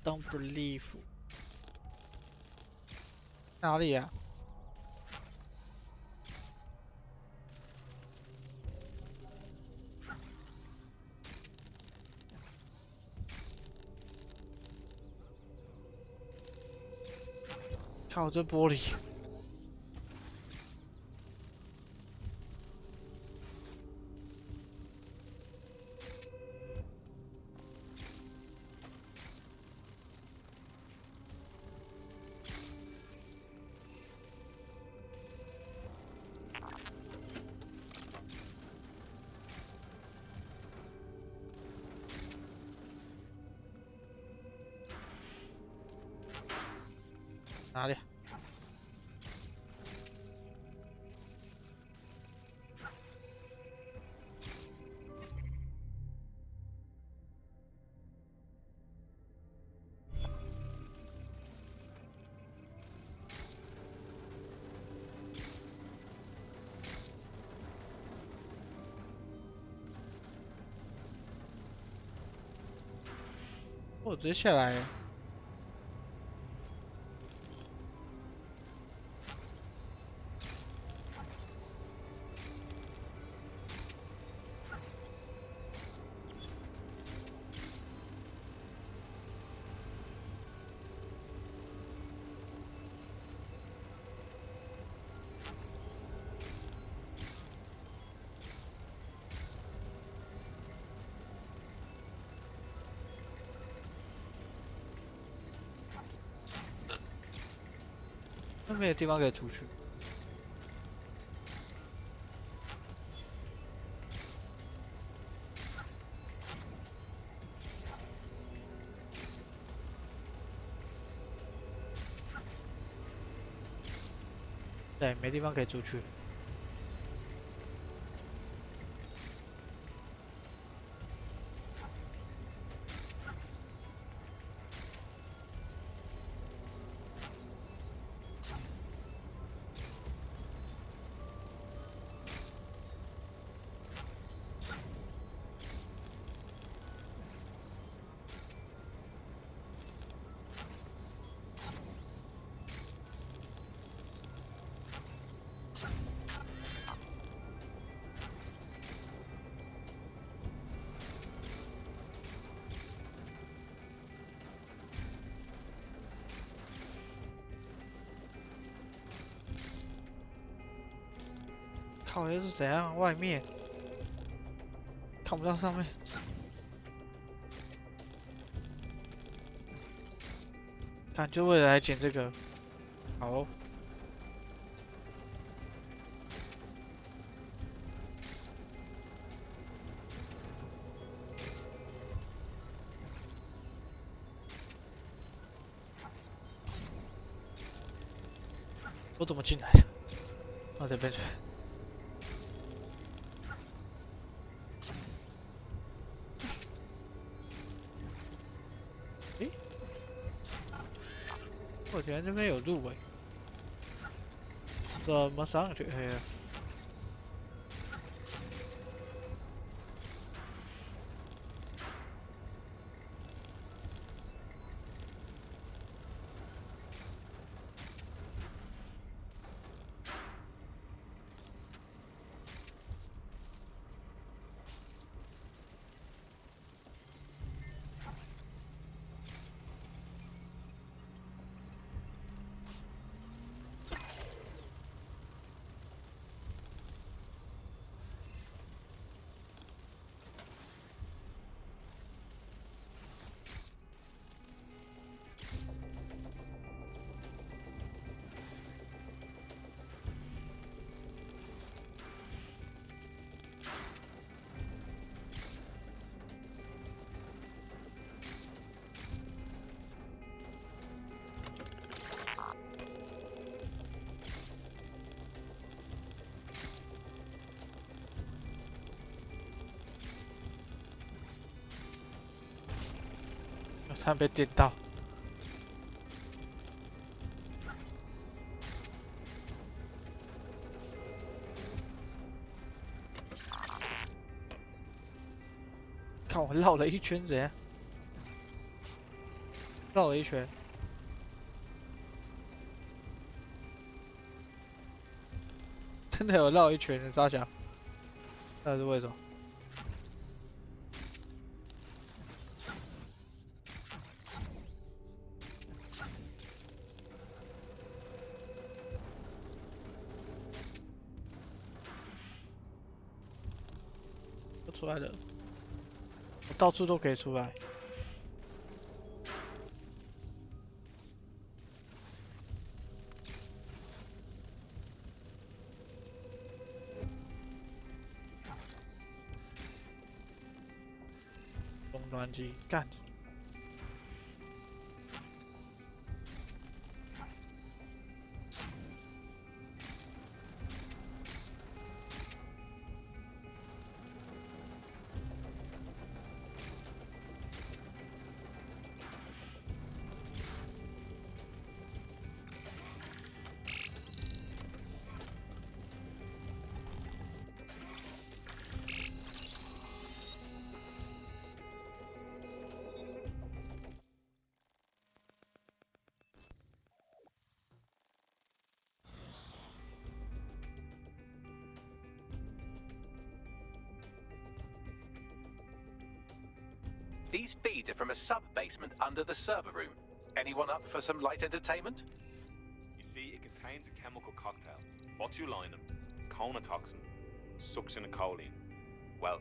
Don't believe. 哪里呀？看我这玻璃。哪里？我直接下来。没有地方可以出去。对，没地方可以出去。靠，又是怎样？外面看不到上面。看，就为了来捡这个。好哦。我怎么进来的？哦，这边去。诶，我觉得这边有路诶，怎么上去？哎呀，差点被电到。看我绕了一圈，怎样？绕了一圈。真的有绕一圈的，傻小。那是为什么？我出来了，我到处都可以出来。终端机干。These feeds are from a sub-basement under the server room. Anyone up for some light entertainment? You see, it contains a chemical cocktail. Botulinum, conotoxin, succinylcholine. Well,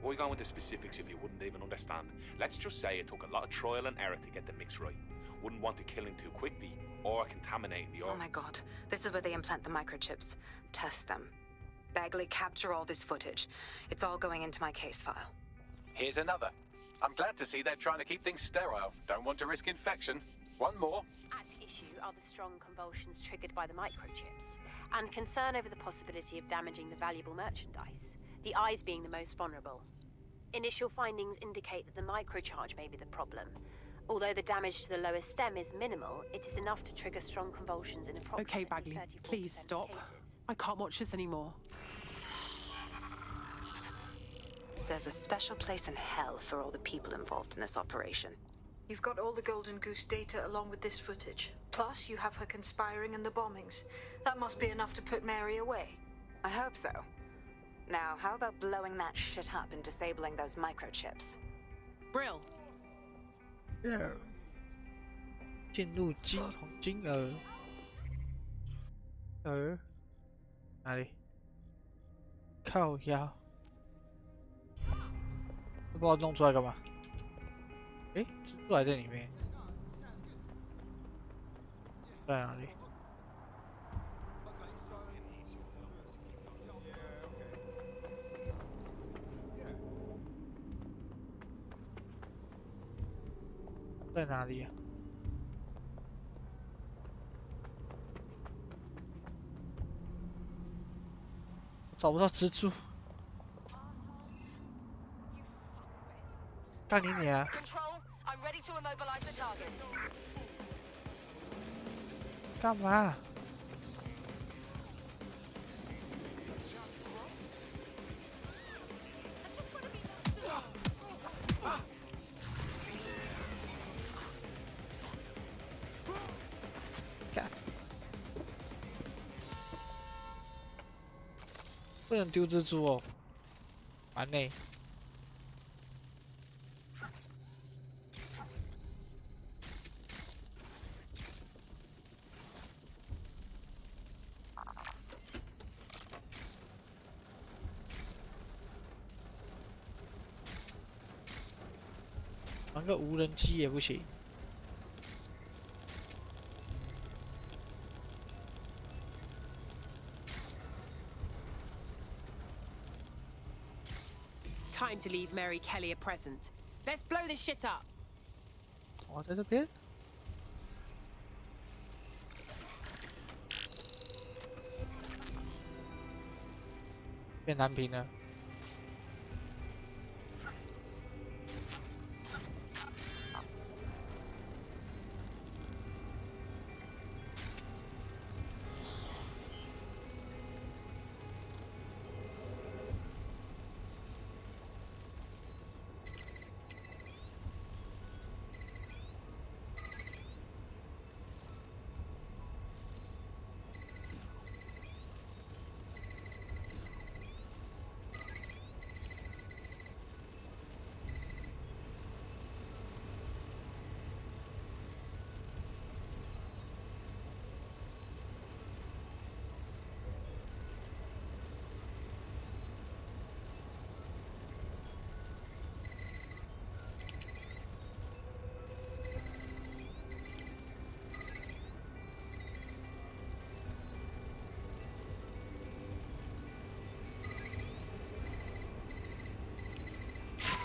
why go into specifics if you wouldn't even understand? Let's just say it took a lot of trial and error to get the mix right. Wouldn't want to kill him too quickly, or contaminating the organs. Oh my god, this is where they implant the microchips. Test them. Bagley, capture all this footage. It's all going into my case file. Here's another. I'm glad to see they're trying to keep things sterile. Don't want to risk infection. One more. At issue are the strong convulsions triggered by the microchips, and concern over the possibility of damaging the valuable merchandise, the eyes being the most vulnerable. Initial findings indicate that the microcharge may be the problem. Although the damage to the lower stem is minimal, it is enough to trigger strong convulsions in approximately Okay, Bagley, 34% please of stop. cases. I can't watch this anymore. There's a special place in hell for all the people involved in this operation. You've got all the Golden Goose data along with this footage. Plus, you have her conspiring in the bombings. That must be enough to put Mary away. I hope so. Now, how about blowing that shit up and disabling those microchips? Brill. 进入金红金儿哪里？靠腰，不知道弄出来干嘛？诶，蜘蛛还在里面，在哪里？在哪里啊？找不到蜘蛛，干你娘！ Control, I'm ready to immobilize the target. 干嘛？干！不能丢蜘蛛哦，完嘞！ 玩个无人机也不行。Time to leave Mary Kelly a present. Let's blow this shit up. 我在这边。变蓝屏了。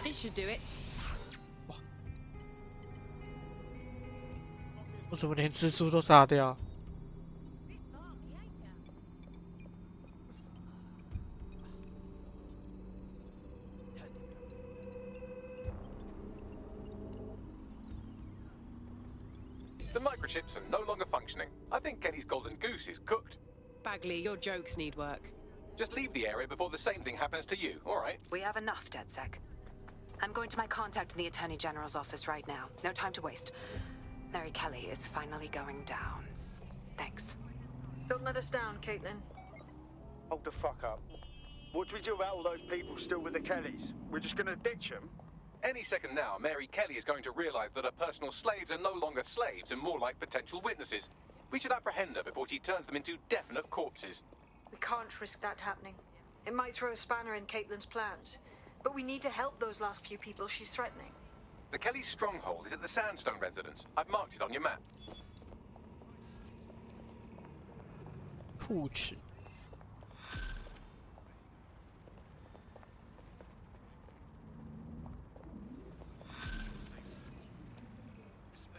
This should do it. 为什么连蜘蛛都杀掉？ The microchips are no longer functioning. I think Kenny's golden goose is cooked. Bagley, your jokes need work. Just leave the area before the same thing happens to you, all right? We have enough, DedSec. I'm going to my contact in the Attorney General's office right now. No time to waste. Mary Kelly is finally going down. Thanks. Don't let us down, Caitlin. Hold the fuck up. What do we do about all those people still with the Kellys? We're just gonna ditch them? Any second now, Mary Kelly is going to realize that her personal slaves are no longer slaves and more like potential witnesses. We should apprehend her before she turns them into definite corpses. We can't risk that happening. It might throw a spanner in Caitlin's plans. But we need to help those last few people she's threatening. The Kelly stronghold is at the Sandstone residence. I've marked it on your map. 兔齿。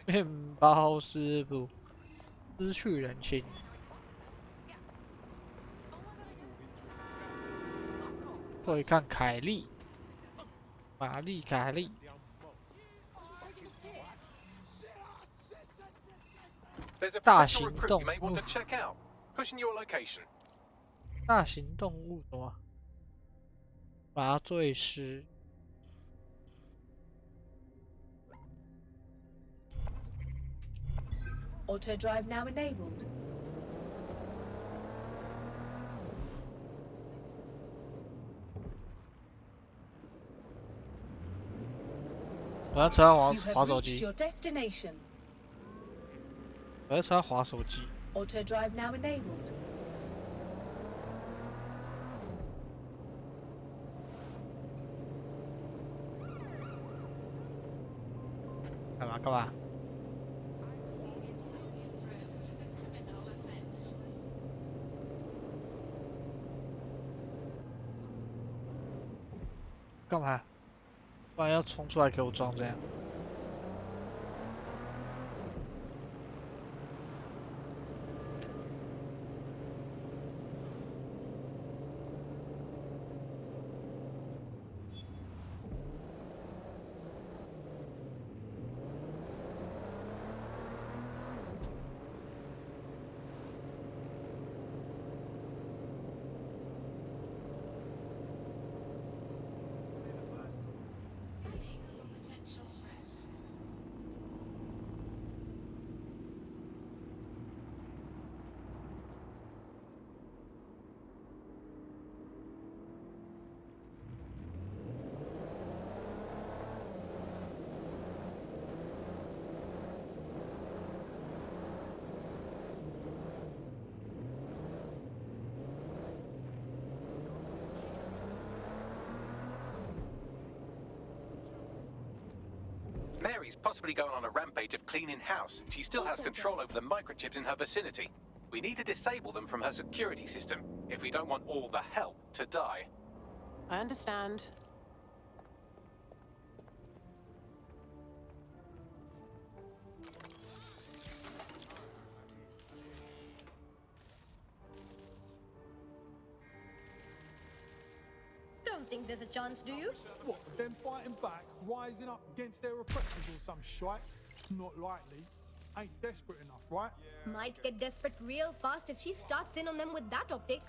面包师傅失去人心。再一看凯莉，玛丽凯莉。There's a 大 potential 型 recruit 动 you may 物 want to check out. Pushing your location. 大型动物什么？麻醉师。Auto drive now enabled. 我要车上滑 You have 滑手 reached 机， your destination. 我要车上滑手机。 Auto drive now enabled. 干嘛干嘛？干嘛？不然要冲出来给我撞这样？Mary's possibly going on a rampage of cleaning house. She still has control over the microchips in her vicinity. We need to disable them from her security system if we don't want all the help to die. I understand. Don't think there's a chance, do you? What, them fighting back, rising up against their oppressors or some shite? Not likely. Ain't desperate enough, right? Might get desperate real fast if she starts in on them with that optic.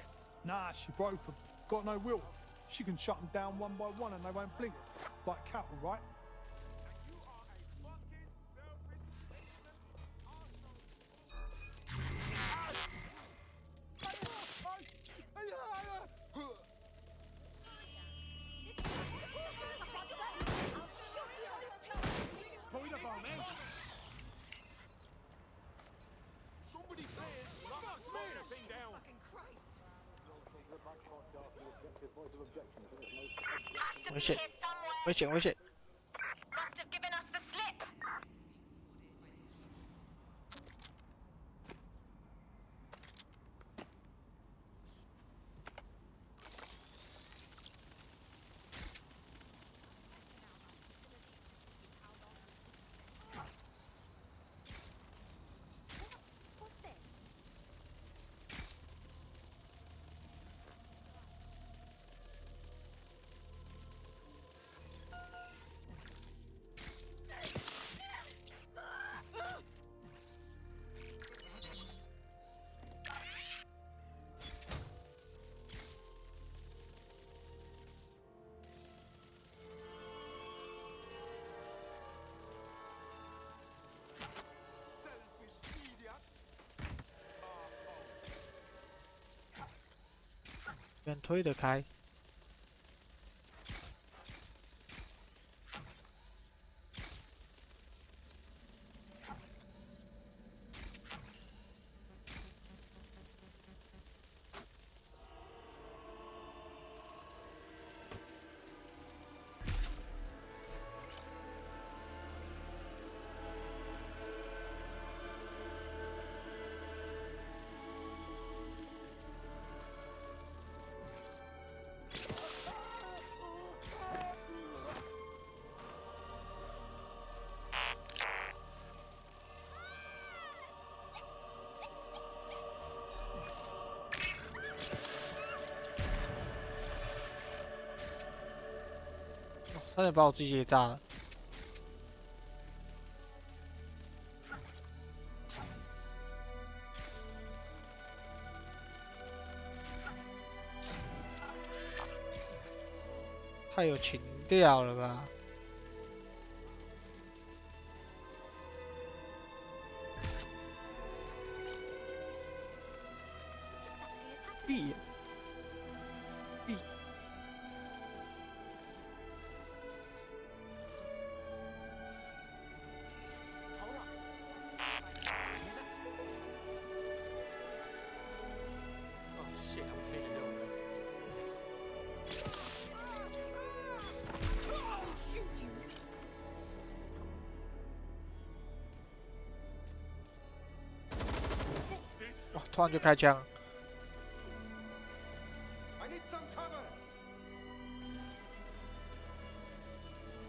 Nah, she broke them. Got no will. She can shut them down one by one and they won't blink. Like cattle, right?危险！危险！危险！ Must have given us the slip. Selfish idiot. 远推得开。差点把我自己给炸了。太有情调了吧！屁！屁！哇！突然就开枪。 I need some cover.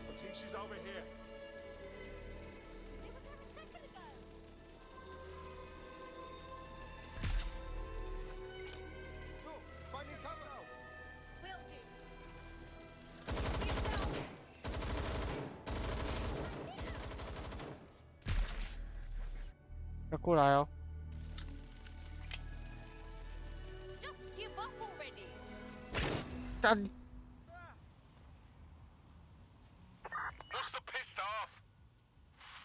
I think she's over here. Look, finding cover. Will do. 要过来哦！ Just give up already. 干！ Must have pissed off.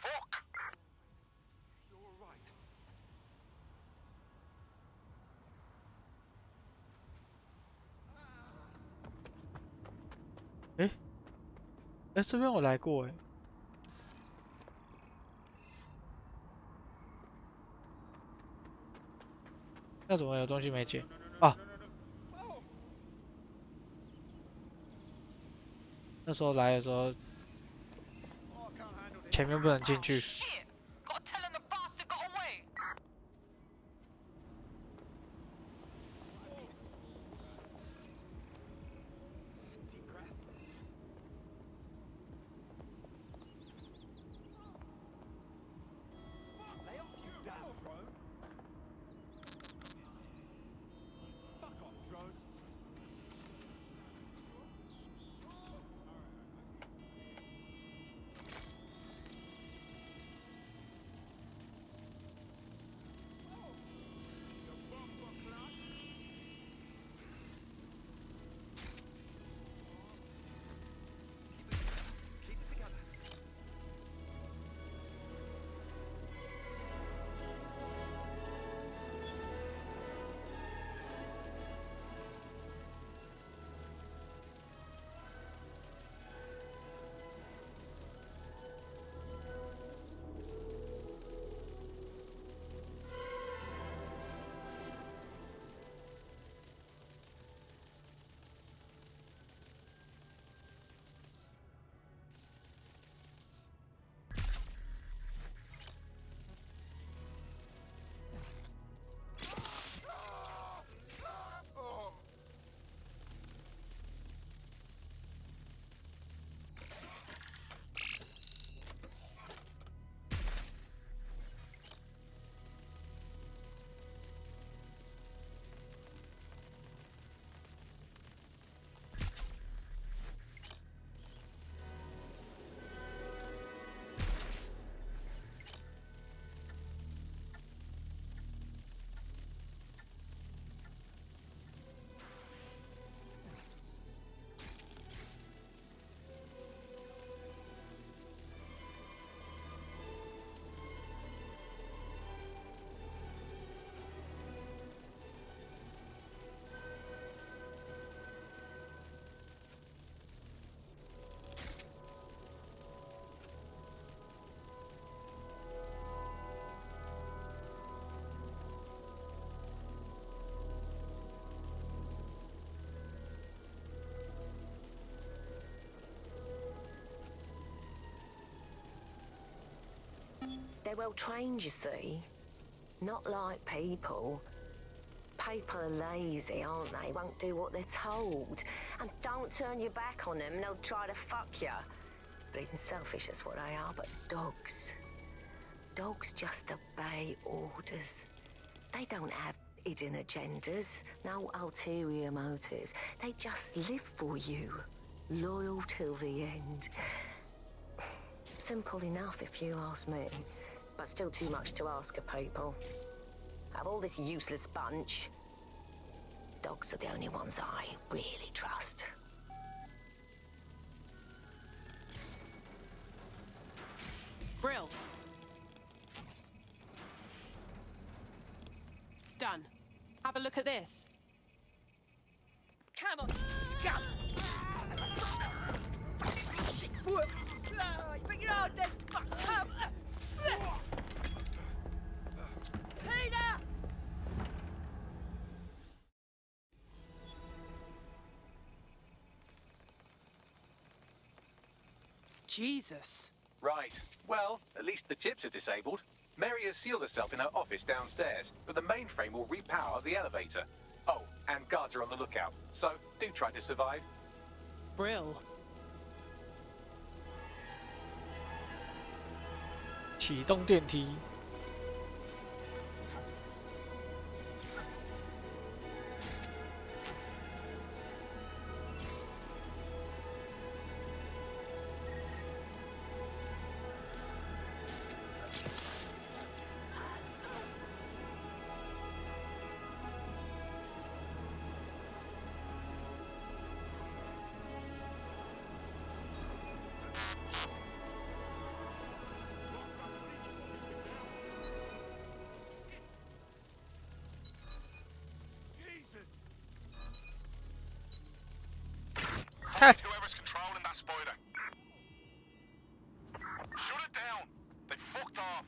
Fuck. You're all right. 哎，哎，这边我来过哎。那怎么有东西没捡？啊！那时候来的时候，前面不能进去。 Lay off you down, drone. Fuck off, drone. Keep it together. They're well trained, you see. Not like people. People are lazy, aren't they? Won't do what they're told. And don't turn your back on them, they'll try to fuck you. Bleeding selfish, that's what they are, but dogs. Dogs just obey orders. They don't have hidden agendas, no ulterior motives. They just live for you. Loyal till the end. Simple enough if you ask me, but still too much to ask of people. Out of all this useless bunch, dogs are the only ones I really trust. Brill. Done. Have a look at this. Come on, scum! Bring it on then! Peter! Jesus. Right. Well, at least the chips are disabled. Mary has sealed herself in her office downstairs, but the mainframe will repower the elevator. Oh, and guards are on the lookout, so do try to survive. Brill. 启动电梯。看。 Whoever's controlling that spider. Shut it down. They fucked off.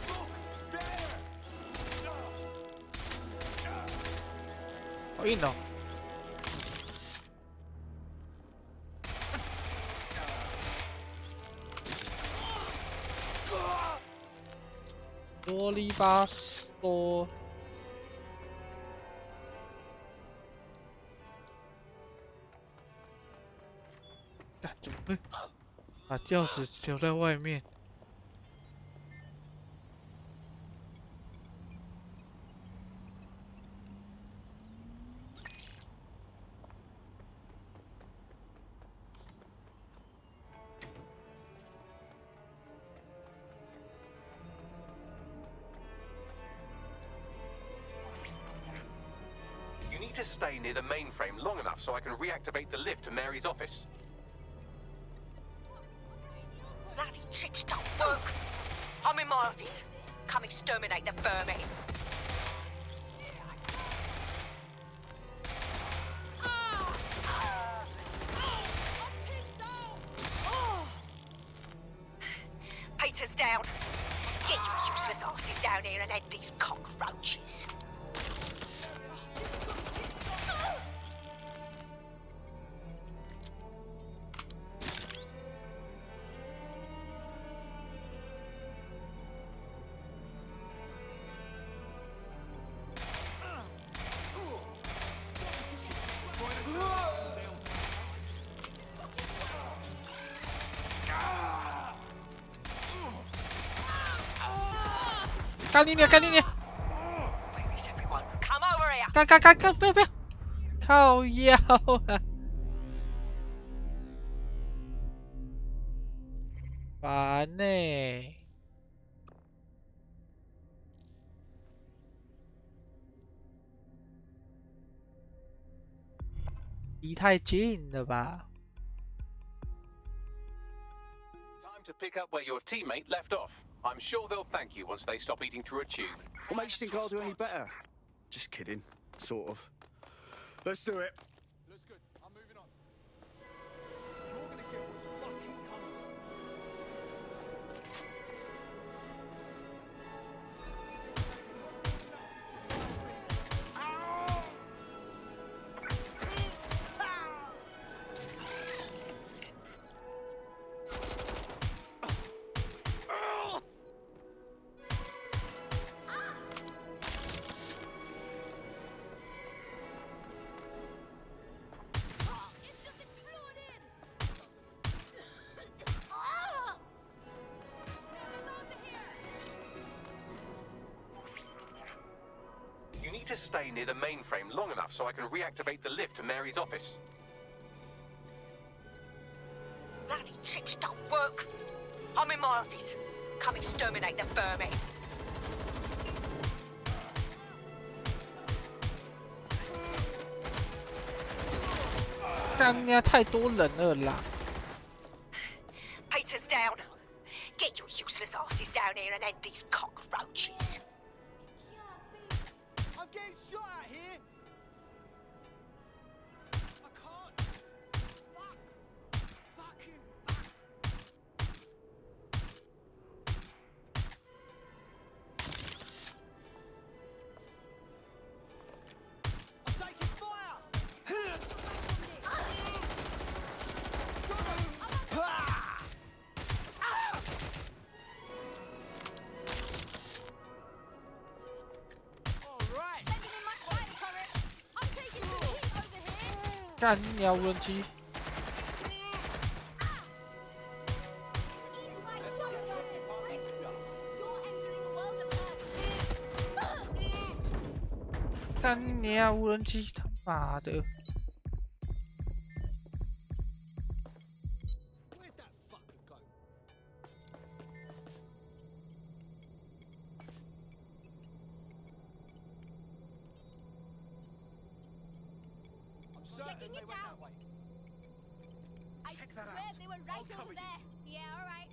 Look there. 好硬哦。 啰里吧嗦，怎么会把钥匙留在外面？ You need to stay near the mainframe long enough so I can reactivate the lift to Mary's office. Bloody chicks don't work. I'm in my office. Come exterminate the vermin. Peter's down. Get your useless asses down here and end these cockroaches.干你娘！干你娘！ Where is everyone? Come over here. 干！不要！靠腰啊！烦呢、离太近了吧？ Time to pick up where your teammate left off. I'm sure they'll thank you once they stop eating through a tube. What makes you think I'll do any better? Just kidding, sort of. Let's do it. Looks good. I'm moving on. You're gonna get what's fucking coming to you. need to stay near the mainframe long enough so I can reactivate the lift to Mary's office. Bloody tricks don't work. I'm in my office. Come exterminate the vermin. 干呀，太多人了啦！ Peter's down. Get your useless asses down here and end these cockroaches. I'm getting shot at here. I can't. Fuck. Fucking I'm taking fire. Alright. 干呀，无人机！干你啊，无人机！他妈的！ Where'd that fucker go? I'm certain Checking they it went out. that way. I Check that swear out. they were I'll right cover over you. there. Yeah, alright.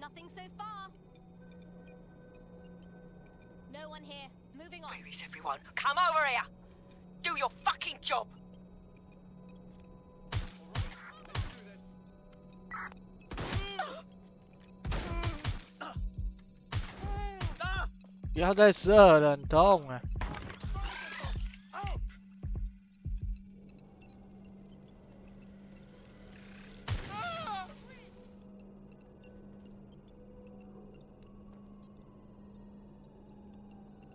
Nothing so far. No one here. Moving on. Where is everyone? Come over here. Do your fucking job. Ah! 不要再射了，很痛啊！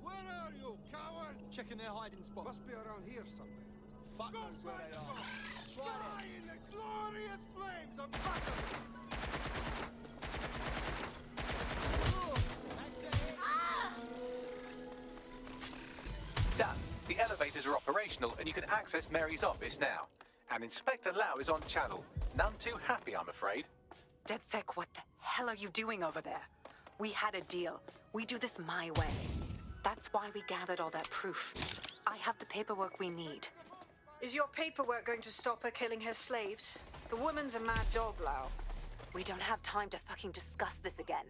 Where are you, coward? Checking their hiding spot. Must be around here somewhere. Fuck knows where they are. Die in the glorious flames of battle! Done. The elevators are operational and you can access Mary's office now. And Inspector Lau is on channel. None too happy, I'm afraid. DedSec, what the hell are you doing over there? We had a deal. We do this my way. That's why we gathered all that proof. I have the paperwork we need. Is your paperwork going to stop her killing her slaves? The woman's a mad dog, Lau. We don't have time to fucking discuss this again.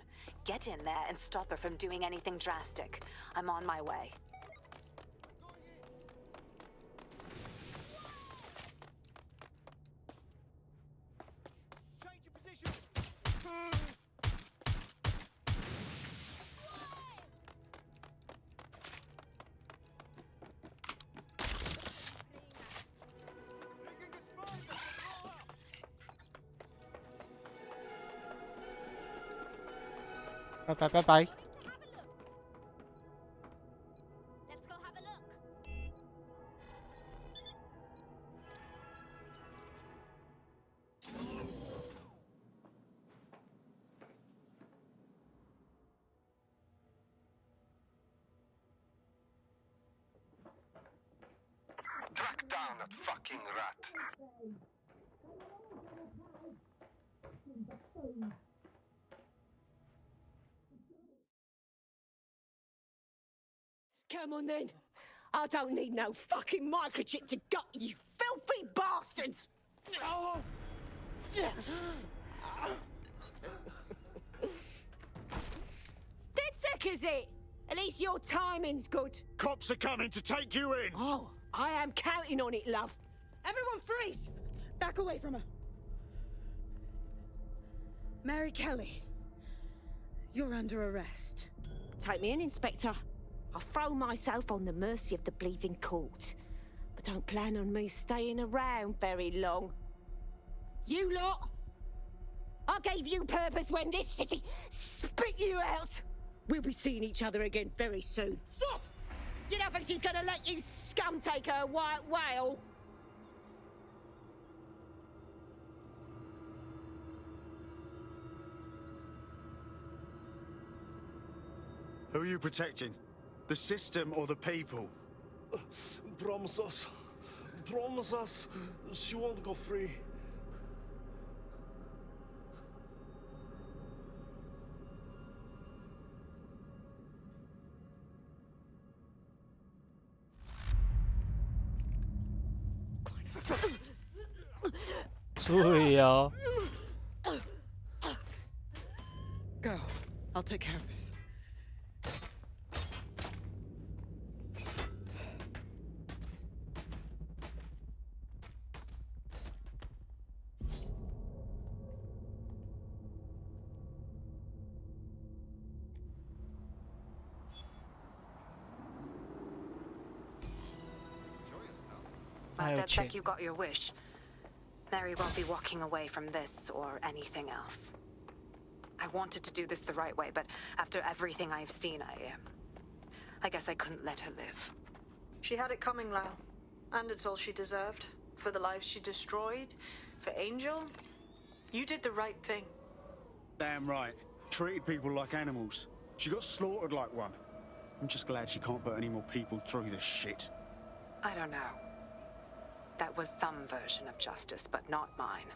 Get in there and stop her from doing anything drastic. I'm on my way. Change your position! Bye bye bye bye. Let's go have a look. Track down that fucking rat. Come on then. I don't need no fucking microchip to gut you filthy bastards! DedSec is it? At least your timing's good. Cops are coming to take you in! Oh, I am counting on it, love. Everyone freeze! Back away from her. Mary Kelly, you're under arrest. Take me in, Inspector. I'll throw myself on the mercy of the bleeding court. But don't plan on me staying around very long. You lot! I gave you purpose when this city spit you out! We'll be seeing each other again very soon. Stop! You don't think she's gonna let you scum take her white whale? Who are you protecting? The system or the people? Promise us. Promise us she won't go free. Go. I'll take care of this. Well, DedSec, you got your wish. Mary won't be walking away from this or anything else. I wanted to do this the right way, but after everything I've seen, I guess I couldn't let her live. She had it coming, Lau. And it's all she deserved. For the lives she destroyed, for Angel. You did the right thing. Damn right. Treated people like animals. She got slaughtered like one. I'm just glad she can't put any more people through this shit. I don't know. That was some version of justice, but not mine.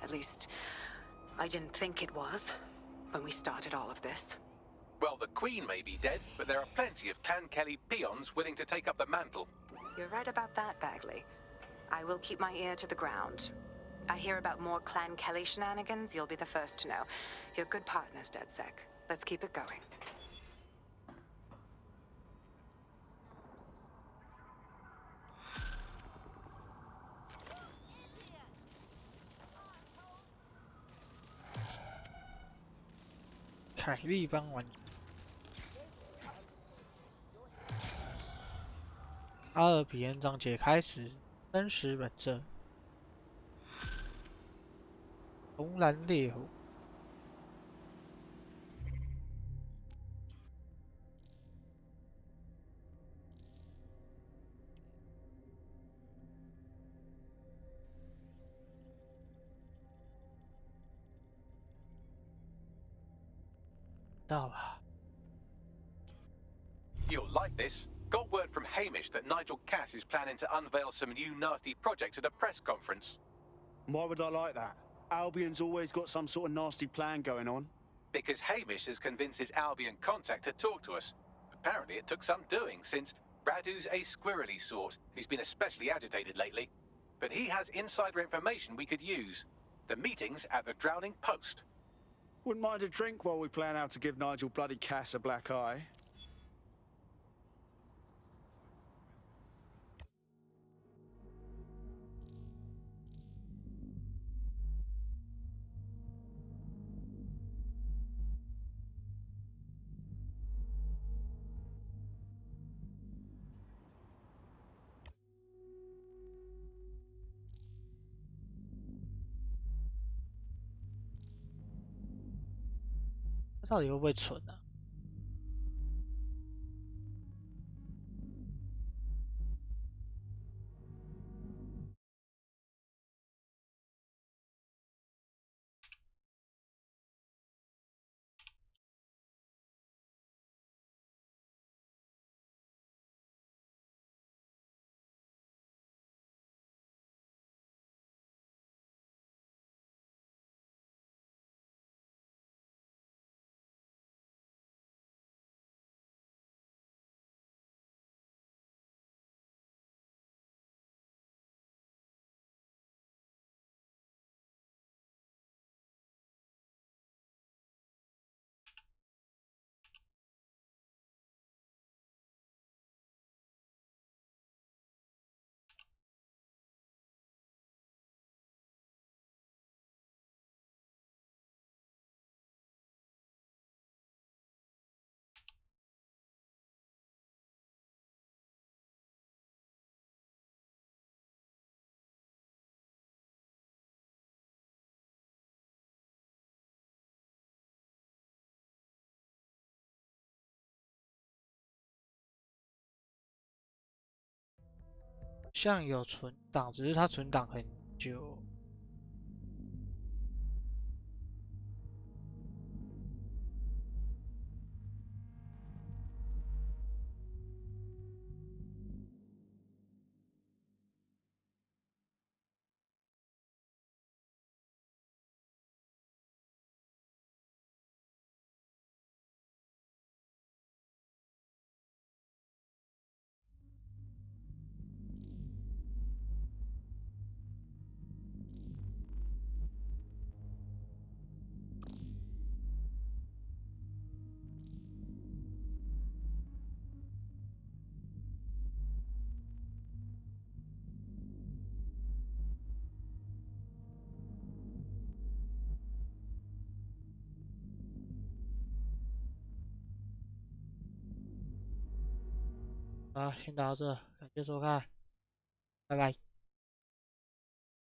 At least, I didn't think it was when we started all of this. Well, the Queen may be dead, but there are plenty of Clan Kelly peons willing to take up the mantle. You're right about that, Bagley. I will keep my ear to the ground. I hear about more Clan Kelly shenanigans, you'll be the first to know. You're good partners, DedSec. Let's keep it going.凯莉帮玩。阿尔比恩章节开始，真实本色。红蓝烈火。到了。 You'll like this. Got word from Hamish that Nigel Cass is planning to unveil some new nasty project at a press conference. Why would I like that? Albion's always got some sort of nasty plan going on. Because Hamish has convinced his Albion contact to talk to us. Apparently it took some doing, since Radu's a squirrely sort. He's been especially agitated lately. But he has insider information we could use. The meeting's at the Drowning Post. Wouldn't mind a drink while we plan how to give Nigel bloody Cass a black eye.他到底会不会存啊？像有存档，只是它存档很久。好，先到这，感谢收看，拜拜。